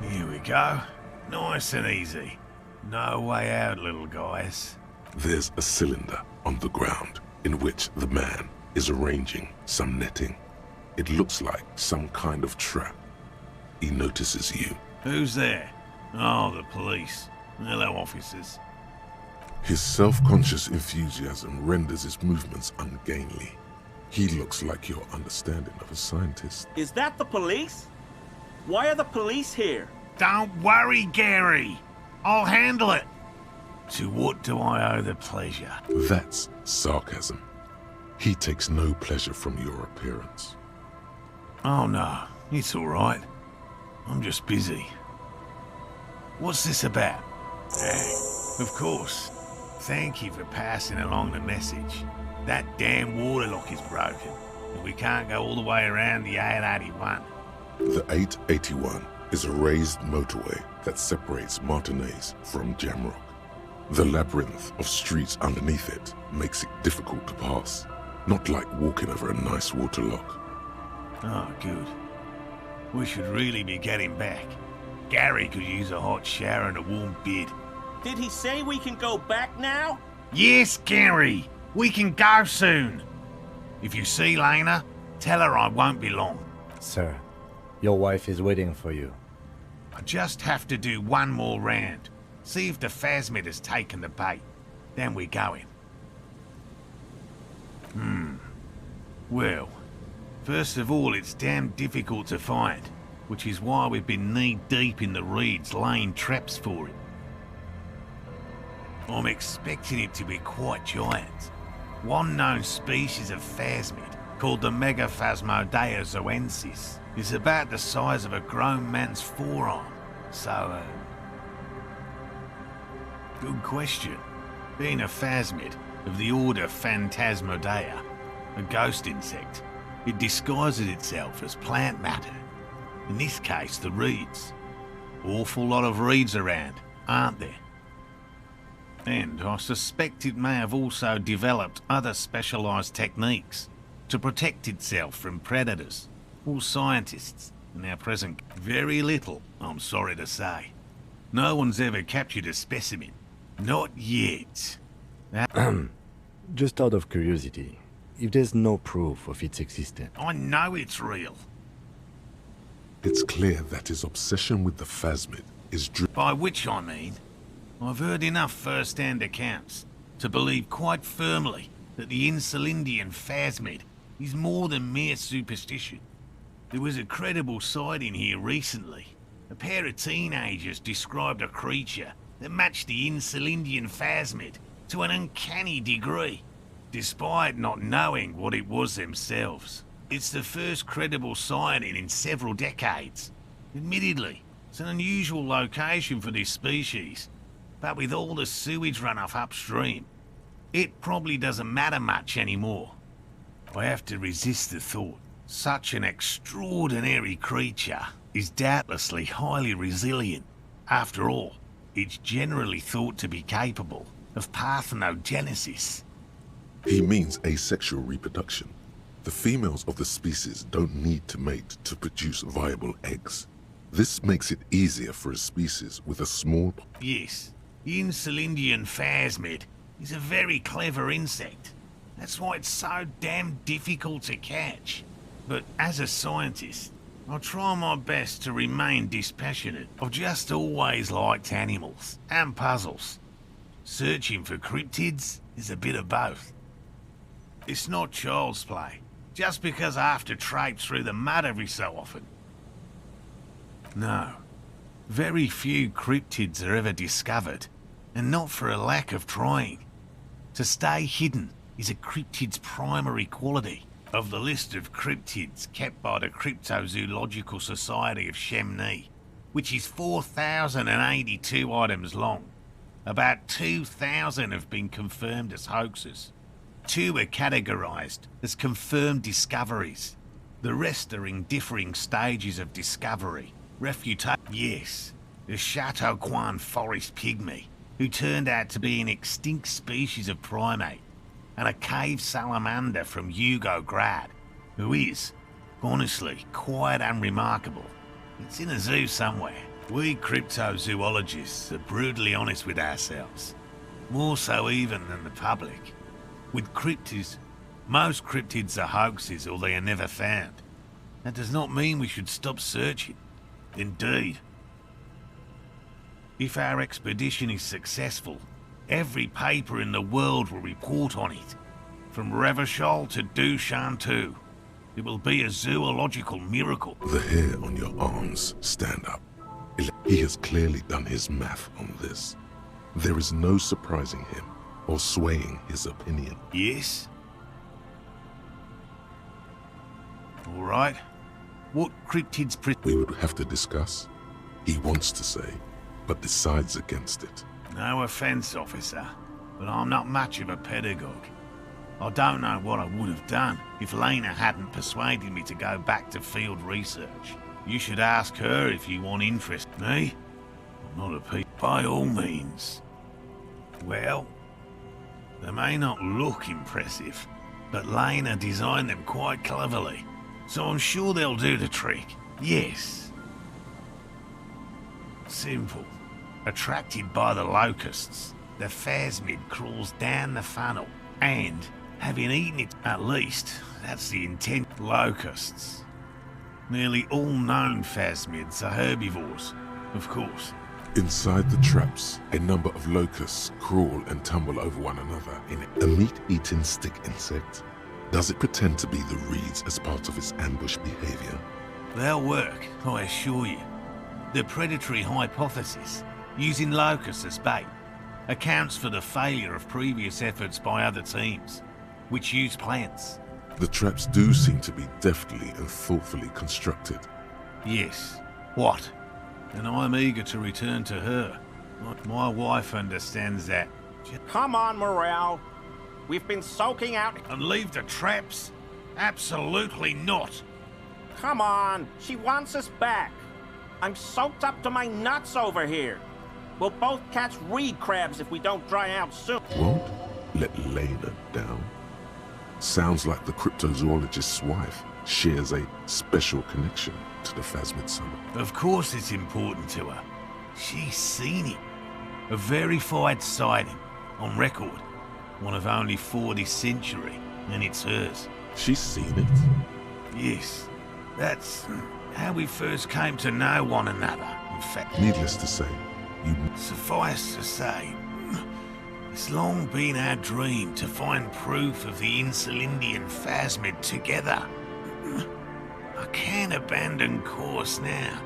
Here we go. Nice and easy. No way out, little guys. There's a cylinder on the ground in which the man is arranging some netting. It looks like some kind of trap. He notices you. Who's there? Oh, the police. Hello, officers. His self-conscious enthusiasm renders his movements ungainly. He looks like your understanding of a scientist. Is that the police? Why are the police here? Don't worry, Gary. I'll handle it. To what do I owe the pleasure? That's sarcasm. He takes no pleasure from your appearance. Oh no, it's all right. I'm just busy. What's this about? Of course. Thank you for passing along the message. That damn water lock is broken, and we can't go all the way around the 881. The 881 is a raised motorway that separates Martinez from Jamrock. The labyrinth of streets underneath it makes it difficult to pass, not like walking over a nice waterlock. Oh, good. We should really be getting back. Gary could use a hot shower and a warm bed. Did he say we can go back now? Yes, Gary! We can go soon! If you see Lena, tell her I won't be long. Sir, your wife is waiting for you. I just have to do one more round. See if the phasmid has taken the bait. Then we're going. Well, first of all, it's damn difficult to find, which is why we've been knee-deep in the reeds laying traps for it. I'm expecting it to be quite giant. One known species of phasmid, called the Megaphasmodea zoensis, is about the size of a grown man's forearm. So, good question. Being a phasmid of the order Phantasmodea, a ghost insect, it disguises itself as plant matter. In this case, the reeds. Awful lot of reeds around, aren't there? And I suspect it may have also developed other specialised techniques to protect itself from predators or scientists in our present. Very little, I'm sorry to say. No one's ever captured a specimen. Not yet. Just out of curiosity, if there's no proof of its existence. I know it's real. It's clear that his obsession with the phasmid is driven. By which I mean, I've heard enough first-hand accounts to believe quite firmly that the Insulindian phasmid is more than mere superstition. There was a credible sighting here recently. A pair of teenagers described a creature that matched the Insulindian phasmid to an uncanny degree, despite not knowing what it was themselves. It's the first credible sighting in several decades. Admittedly, it's an unusual location for this species, but with all the sewage runoff upstream, it probably doesn't matter much anymore. I have to resist the thought. Such an extraordinary creature is doubtlessly highly resilient. After all, it's generally thought to be capable of parthenogenesis. He means asexual reproduction. The females of the species don't need to mate to produce viable eggs. This makes it easier for a species with a small... Yes, the Insulindian phasmid is a very clever insect. That's why it's so damn difficult to catch. But as a scientist, I try my best to remain dispassionate. I've just always liked animals and puzzles. Searching for cryptids is a bit of both. It's not child's play, just because I have to traipse through the mud every so often. No, very few cryptids are ever discovered, and not for a lack of trying. To stay hidden is a cryptid's primary quality. Of the list of cryptids kept by the Cryptozoological Society of Chemnee, which is 4,082 items long, about 2,000 have been confirmed as hoaxes. 2 are categorized as confirmed discoveries. The rest are in differing stages of discovery. Yes, the Chateauquan forest pygmy, who turned out to be an extinct species of primate, and a cave salamander from Yugograd, who is, honestly, quite unremarkable. It's in a zoo somewhere. We cryptozoologists are brutally honest with ourselves, more so even than the public. With cryptids, most cryptids are hoaxes or they are never found. That does not mean we should stop searching. Indeed. If our expedition is successful, every paper in the world will report on it. From Revachol to Dushantu. It will be a zoological miracle. The hair on your arms stand up. He has clearly done his math on this. There is no surprising him or swaying his opinion. Yes? All right. What cryptids... We would have to discuss. He wants to say, but decides against it. No offense, officer, but I'm not much of a pedagogue. I don't know what I would have done if Lena hadn't persuaded me to go back to field research. You should ask her if you want interest. Me? I'm not a pe... By all means. Well, they may not look impressive, but Lena designed them quite cleverly, so I'm sure they'll do the trick. Yes. Simple. Attracted by the locusts, the phasmid crawls down the funnel, and, having eaten it, at least, that's the intent. Locusts. Nearly all known phasmids are herbivores, of course. Inside the traps, a number of locusts crawl and tumble over one another in a meat-eating stick insect. Does it pretend to be the reeds as part of its ambush behavior? They'll work, I assure you. The predatory hypothesis, using locusts as bait, accounts for the failure of previous efforts by other teams, which use plants. The traps do seem to be deftly and thoughtfully constructed. Yes. What? And I'm eager to return to her. My wife understands that. Come on, Morale. We've been soaking out... And leave the traps? Absolutely not. Come on, she wants us back. I'm soaked up to my nuts over here. We'll both catch reed crabs if we don't dry out soon. Won't let Lena down. Sounds like the cryptozoologist's wife shares a special connection to the Phasmid Summit. Of course it's important to her. She's seen it. A verified sighting, on record. One of only 4 this century, and it's hers. She's seen it? Yes. That's how we first came to know one another, in fact. Needless to say, you... Suffice to say, it's long been our dream to find proof of the Insulindian phasmid together. I can't abandon course now.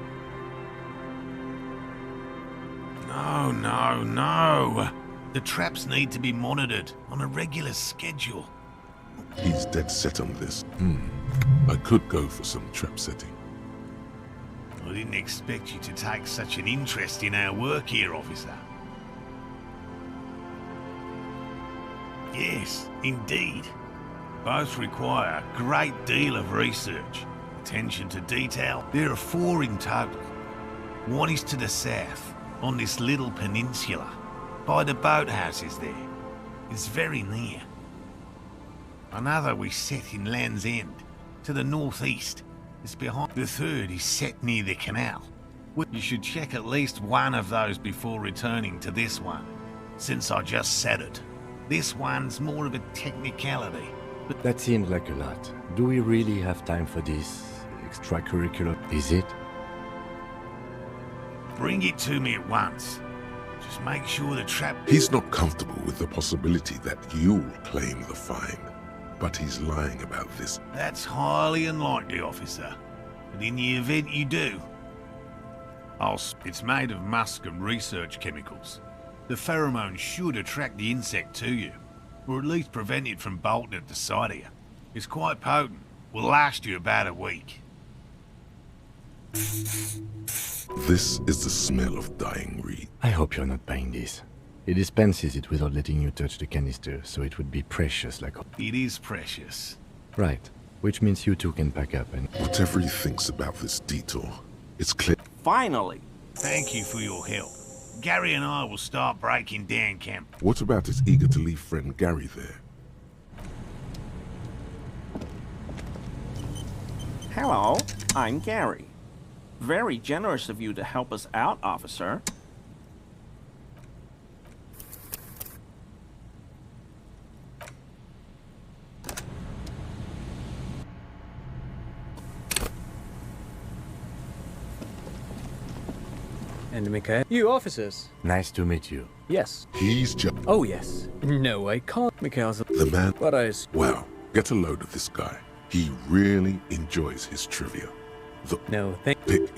No. The traps need to be monitored on a regular schedule. He's dead set on this. I could go for some trap setting. I didn't expect you to take such an interest in our work here, officer. Yes, indeed. Both require a great deal of research, attention to detail. There are 4 in total. One is to the south, on this little peninsula. by the boathouses there. It's very near. Another we set in Land's End, to the northeast. It's behind. The third is set near the canal. You should check at least one of those before returning to this one, since I just said it. This one's more of a technicality. But that seems like a lot. Do we really have time for this extracurricular? Is it? Bring it to me at once. Just make sure the trap... He's not comfortable with the possibility that you'll claim the find, but he's lying about this. That's highly unlikely, officer. But in the event you do, it's made of musk and research chemicals. The pheromone should attract the insect to you, or at least prevent it from bolting at the sight of you. It's quite potent. Will last you about a week. This is the smell of dying reed. I hope you're not buying this. It dispenses it without letting you touch the canister, so it would be precious like... It is precious. Right. Which means you two can pack up and... Whatever he thinks about this detour, it's clear... Finally! Thank you for your help. Gary and I will start breaking down camp. What about his eager-to-leave friend Gary there? Hello, I'm Gary. Very generous of you to help us out, officer. And Mikhail. You officers. Nice to meet you. Yes. He's just... Oh, yes. No, I can't. Mikhail's... The man... But Wow, get a load of this guy. He really enjoys his trivia. No, thank... Pick...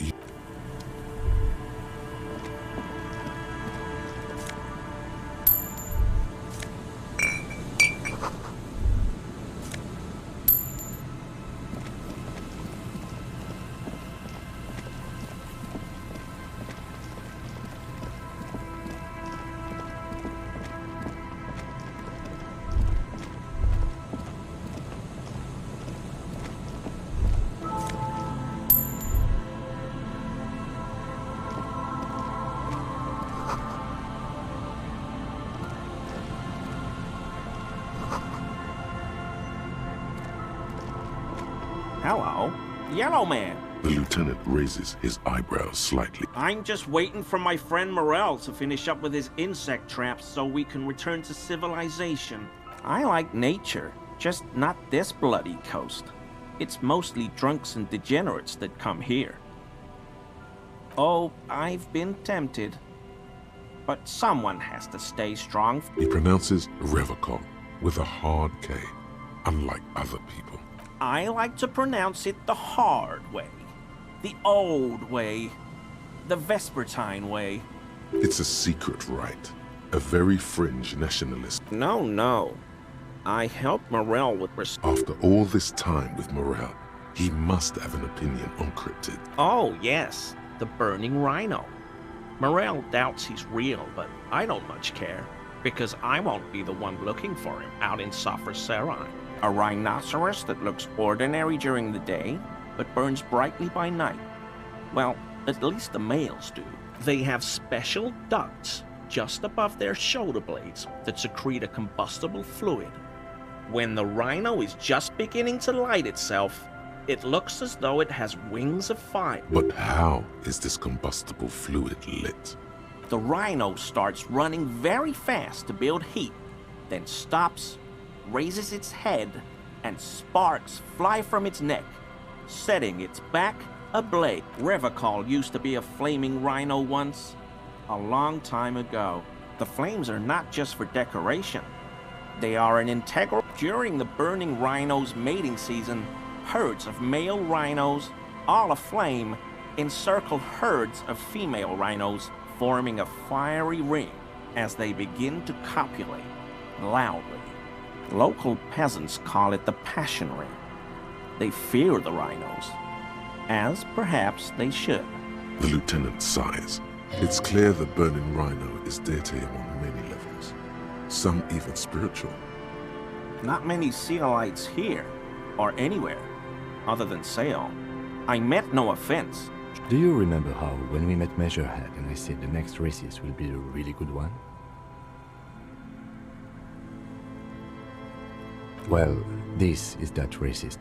Hello, Yellow Man. The lieutenant raises his eyebrows slightly. I'm just waiting for my friend Morel to finish up with his insect traps so we can return to civilization. I like nature, just not this bloody coast. It's mostly drunks and degenerates that come here. Oh, I've been tempted. But someone has to stay strong. He pronounces Revocol with a hard K, unlike other people. I like to pronounce it the hard way. The old way. The Vespertine way. It's a secret rite. A very fringe nationalist. No. I helped Morel with... After all this time with Morel, he must have an opinion on cryptid. Oh, yes. The burning rhino. Morel doubts he's real, but I don't much care. Because I won't be the one looking for him out in Safra Serai. A rhinoceros that looks ordinary during the day, but burns brightly by night. Well, at least the males do. They have special ducts just above their shoulder blades that secrete a combustible fluid. When the rhino is just beginning to light itself, it looks as though it has wings of fire. But how is this combustible fluid lit? The rhino starts running very fast to build heat, then stops, raises its head, and sparks fly from its neck, setting its back ablaze. Revocol used to be a flaming rhino once, a long time ago. The flames are not just for decoration. They are an integral... During the burning rhino's mating season, herds of male rhinos, all aflame, encircle herds of female rhinos, forming a fiery ring as they begin to copulate loudly. Local peasants call it the Passion Ring. They fear the rhinos, as perhaps they should. The lieutenant sighs. It's clear the burning rhino is dear to him on many levels, some even spiritual. Not many Sealites here, or anywhere, other than Sale. I meant no offense. Do you remember how, when we met Measurehead and I said the next races will be a really good one? Well, this is that racist.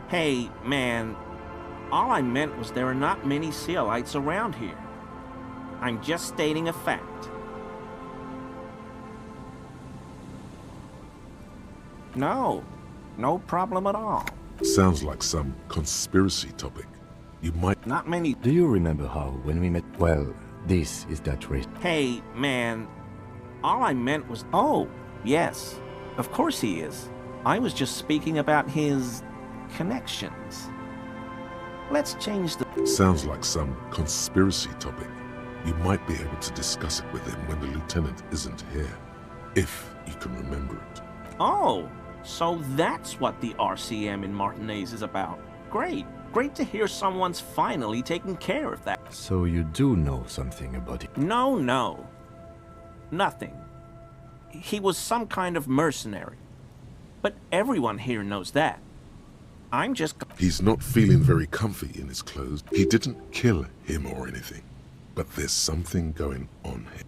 Hey, man, all I meant was there are not many Sealites around here. I'm just stating a fact. No, no problem at all. Sounds like some conspiracy topic. You might... Not many... Do you remember how, when we met... Well, this is that race. Hey, man, all I meant was... Oh, yes, of course he is. I was just speaking about his... connections. Let's change the... Sounds like some conspiracy topic. You might be able to discuss it with him when the lieutenant isn't here. If you can remember it. Oh, so that's what the RCM in Martinez is about. Great. Great to hear someone's finally taking care of that. So you do know something about it? No. Nothing. He was some kind of mercenary. But everyone here knows that. I'm just... He's not feeling very comfy in his clothes. He didn't kill him or anything. But there's something going on here.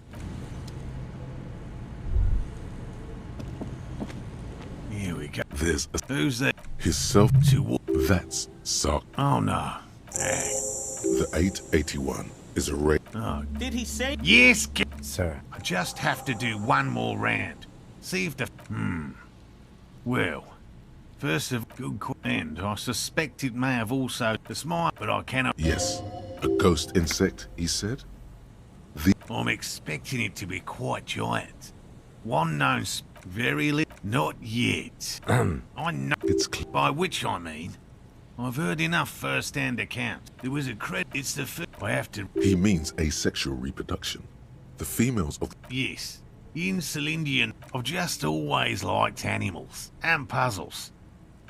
Here we go. There's a... Who's that? His self... That's Sark. Oh, no. The 881 is a raid. Oh, did he say... Yes, sir. I just have to do one more round. See if the... Well... First of good and I suspect it may have also the smile, but I cannot... Yes, a ghost insect, he said. I'm expecting it to be quite giant. One known very little... Not yet. I know... It's by which I mean... I've heard enough first-hand accounts. There was a It's the first... I have to... He means asexual reproduction. The females of... Yes. In Celindian, I've just always liked animals. And puzzles.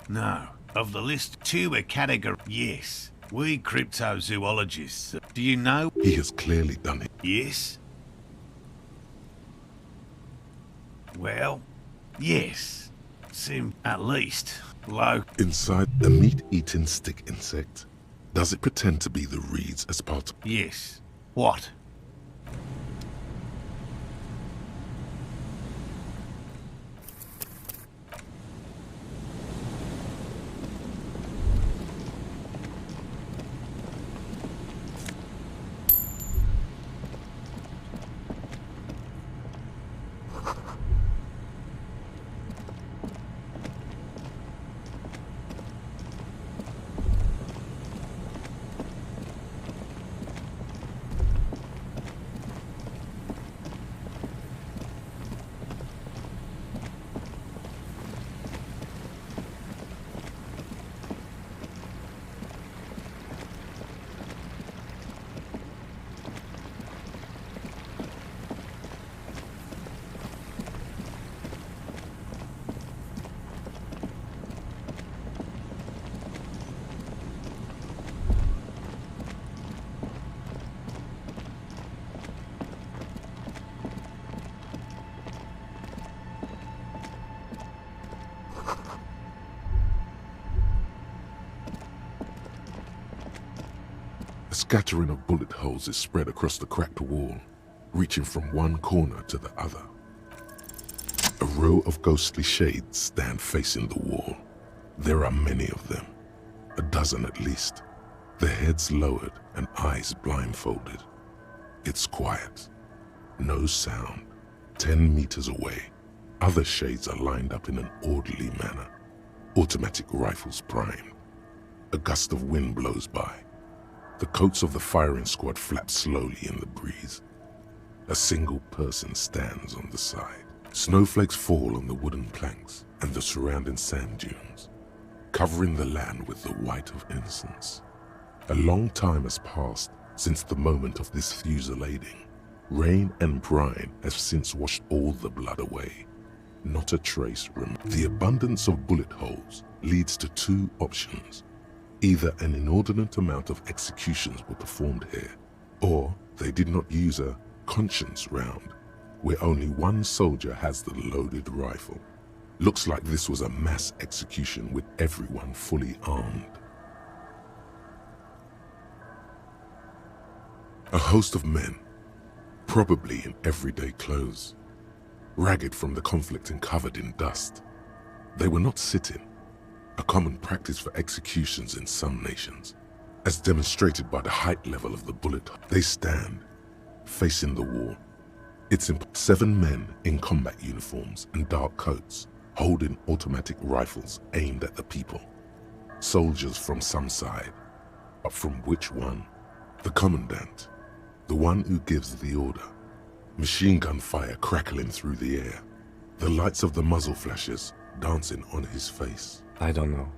No. Of the list, 2 are category... Yes. We cryptozoologists. Do you know... He has clearly done it. Yes? Well, yes. At least, low... Inside a meat-eating stick insect, does it pretend to be the reeds as part of... Yes. What? A scattering of bullet holes is spread across the cracked wall, reaching from one corner to the other. A row of ghostly shades stand facing the wall. There are many of them, a dozen at least, their heads lowered and eyes blindfolded. It's quiet, no sound. 10 meters away, other shades are lined up in an orderly manner, automatic rifles primed. A gust of wind blows by. The coats of the firing squad flap slowly in the breeze. A single person stands on the side. Snowflakes fall on the wooden planks and the surrounding sand dunes, covering the land with the white of innocence. A long time has passed since the moment of this fusillading. Rain and brine have since washed all the blood away. Not a trace remains. The abundance of bullet holes leads to 2 options. Either an inordinate amount of executions were performed here, or they did not use a conscience round, where only one soldier has the loaded rifle. Looks like this was a mass execution with everyone fully armed. A host of men, probably in everyday clothes, ragged from the conflict and covered in dust. They were not sitting, a common practice for executions in some nations. As demonstrated by the height level of the bullet, they stand, facing the wall. It's 7 men in combat uniforms and dark coats, holding automatic rifles aimed at the people. Soldiers from some side, but from which one? The commandant, the one who gives the order. Machine gun fire crackling through the air, the lights of the muzzle flashes dancing on his face. I don't know.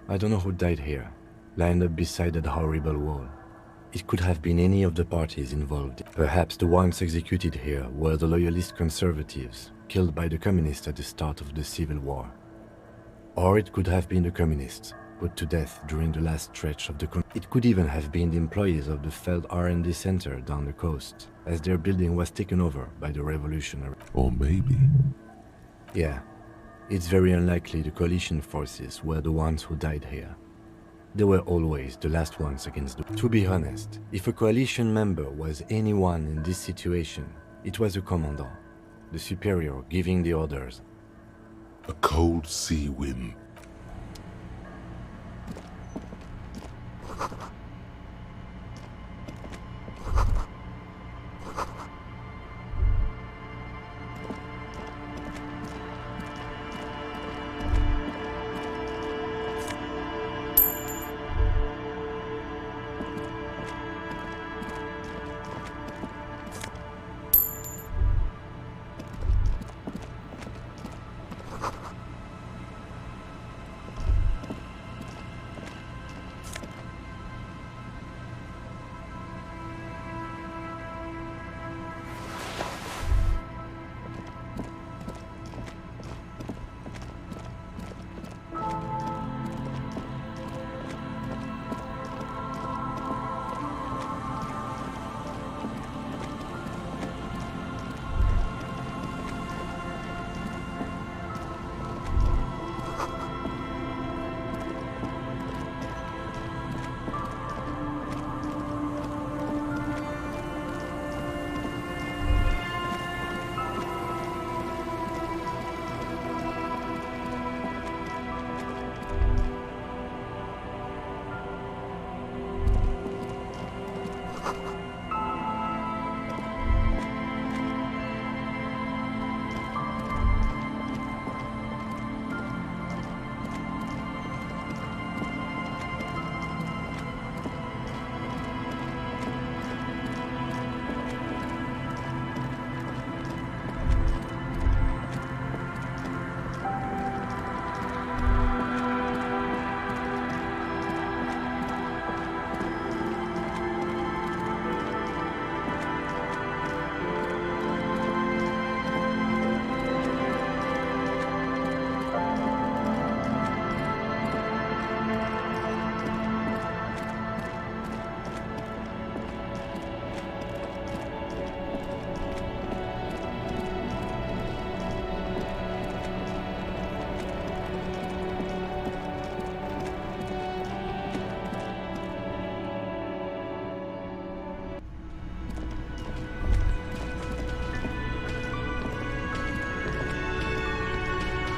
I don't know who died here, lined up beside that horrible wall. It could have been any of the parties involved. Perhaps the ones executed here were the loyalist conservatives, killed by the communists at the start of the Civil War. Or it could have been the communists, put to death during the last stretch of the It could even have been the employees of the failed R&D center down the coast, as their building was taken over by the revolutionary. Or maybe... Yeah, it's very unlikely the coalition forces were the ones who died here. They were always the last ones against the... To be honest, if a coalition member was anyone in this situation, it was a commandant, the superior giving the orders. A cold sea wind.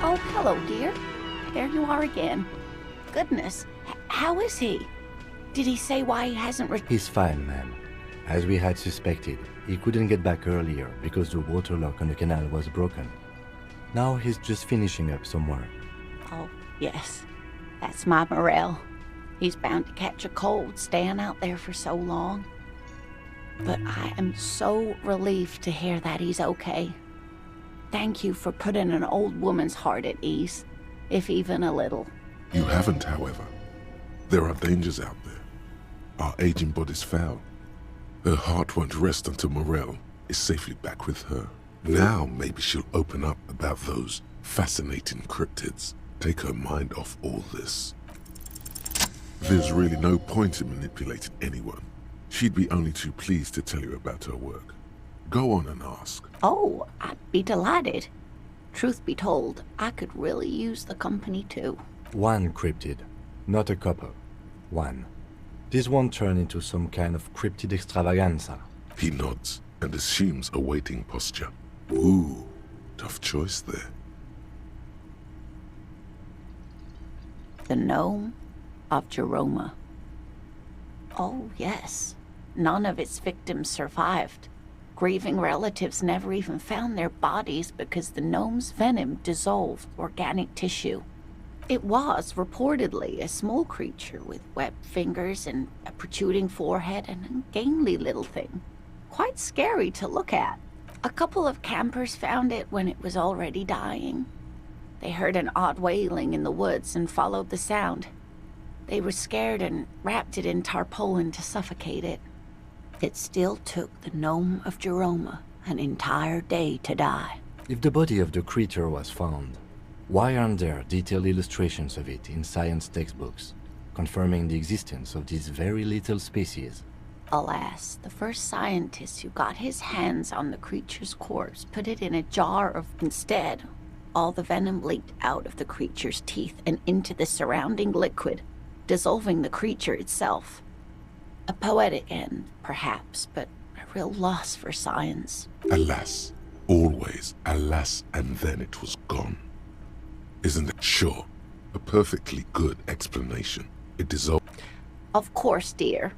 Oh, hello, dear. There you are again. Goodness, how is he? Did he say why he hasn't returned? He's fine, ma'am. As we had suspected, he couldn't get back earlier because the water lock on the canal was broken. Now he's just finishing up some work. Oh, yes. That's my Morel. He's bound to catch a cold staying out there for so long. But I am so relieved to hear that he's okay. Thank you for putting an old woman's heart at ease, if even a little. You haven't, however. There are dangers out there. Our aging body's foul. Her heart won't rest until Morel is safely back with her. Now maybe she'll open up about those fascinating cryptids, take her mind off all this. There's really no point in manipulating anyone. She'd be only too pleased to tell you about her work. Go on and ask. Oh, I'd be delighted. Truth be told, I could really use the company too. One cryptid, not a couple. One. This won't turn into some kind of cryptid extravaganza. He nods and assumes a waiting posture. Ooh, tough choice there. The Gnome of Jeroma. Oh, yes. None of its victims survived. Grieving relatives never even found their bodies because the gnome's venom dissolved organic tissue. It was, reportedly, a small creature with webbed fingers and a protruding forehead and a gangly little thing. Quite scary to look at. A couple of campers found it when it was already dying. They heard an odd wailing in the woods and followed the sound. They were scared and wrapped it in tarpaulin to suffocate it. It still took the Gnome of Jeroma an entire day to die. If the body of the creature was found, why aren't there detailed illustrations of it in science textbooks, confirming the existence of this very little species? Alas, the first scientist who got his hands on the creature's corpse put it in a jar of... Instead, all the venom leaked out of the creature's teeth and into the surrounding liquid, dissolving the creature itself. A poetic end, perhaps, but a real loss for science. Alas. Always alas, and then it was gone. Isn't it sure? A perfectly good explanation. It dissolved. Of course, dear.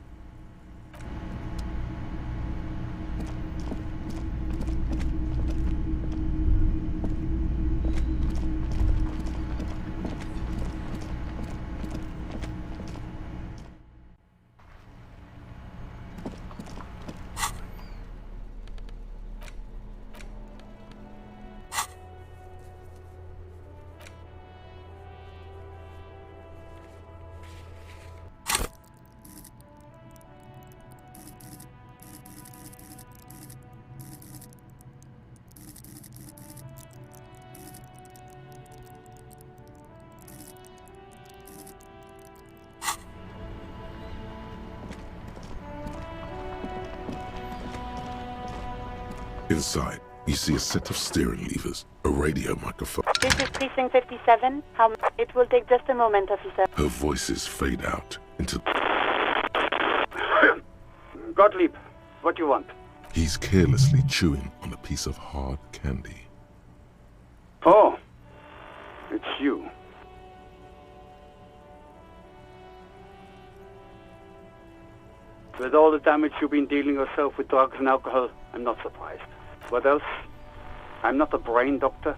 Inside, you see a set of steering levers, a radio microphone. This is Precinct 57. It will take just a moment, officer. Her voices fade out into... Gottlieb, what do you want? He's carelessly chewing on a piece of hard candy. Oh, it's you. With all the damage you've been dealing yourself with drugs and alcohol, I'm not surprised. What else? I'm not a brain doctor.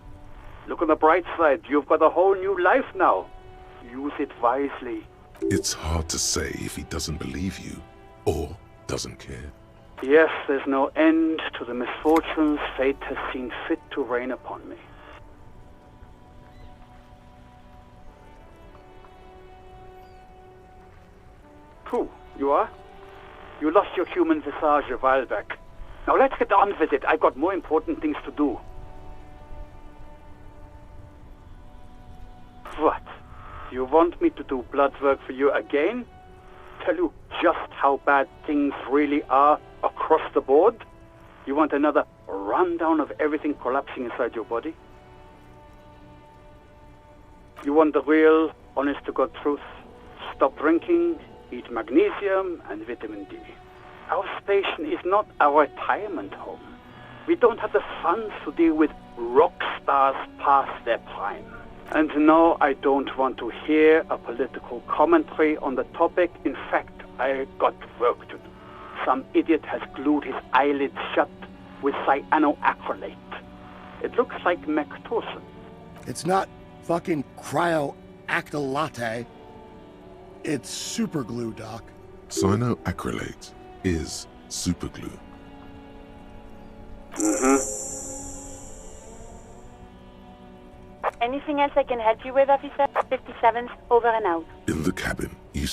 Look on the bright side. You've got a whole new life now. Use it wisely. It's hard to say if he doesn't believe you, or doesn't care. Yes, there's no end to the misfortunes fate has seen fit to rain upon me. Who? You are? You lost your human visage a while back. Now let's get on with it. I've got more important things to do. What? You want me to do blood work for you again? Tell you just how bad things really are across the board? You want another rundown of everything collapsing inside your body? You want the real, honest-to-God truth? Stop drinking, eat magnesium and vitamin D. Our station is not a retirement home. We don't have the funds to deal with rock stars past their prime. And no, I don't want to hear a political commentary on the topic. In fact, I got work to do. Some idiot has glued his eyelids shut with cyanoacrylate. It looks like Mectosin. It's not fucking cryoacrylate. It's super glue, Doc. Cyanoacrylate is superglue. Anything else I can help you with, officer? 57's over and out. In the cabin, you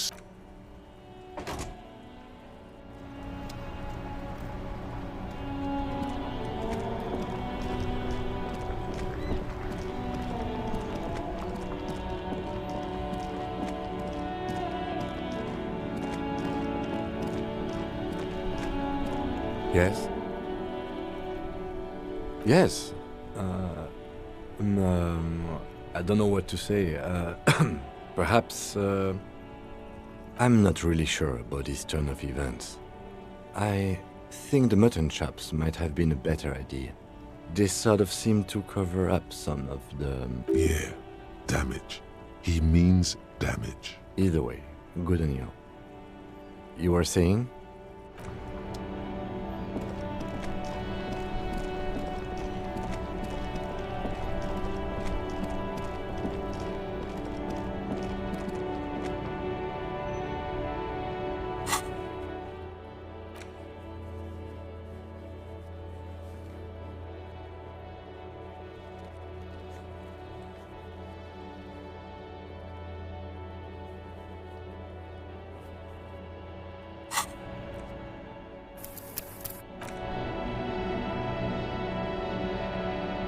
Yes? Yes. I don't know what to say. Perhaps, I'm not really sure about this turn of events. I think the mutton chops might have been a better idea. They sort of seem to cover up some of the... Yeah, damage. He means damage. Either way, good on you. You were saying?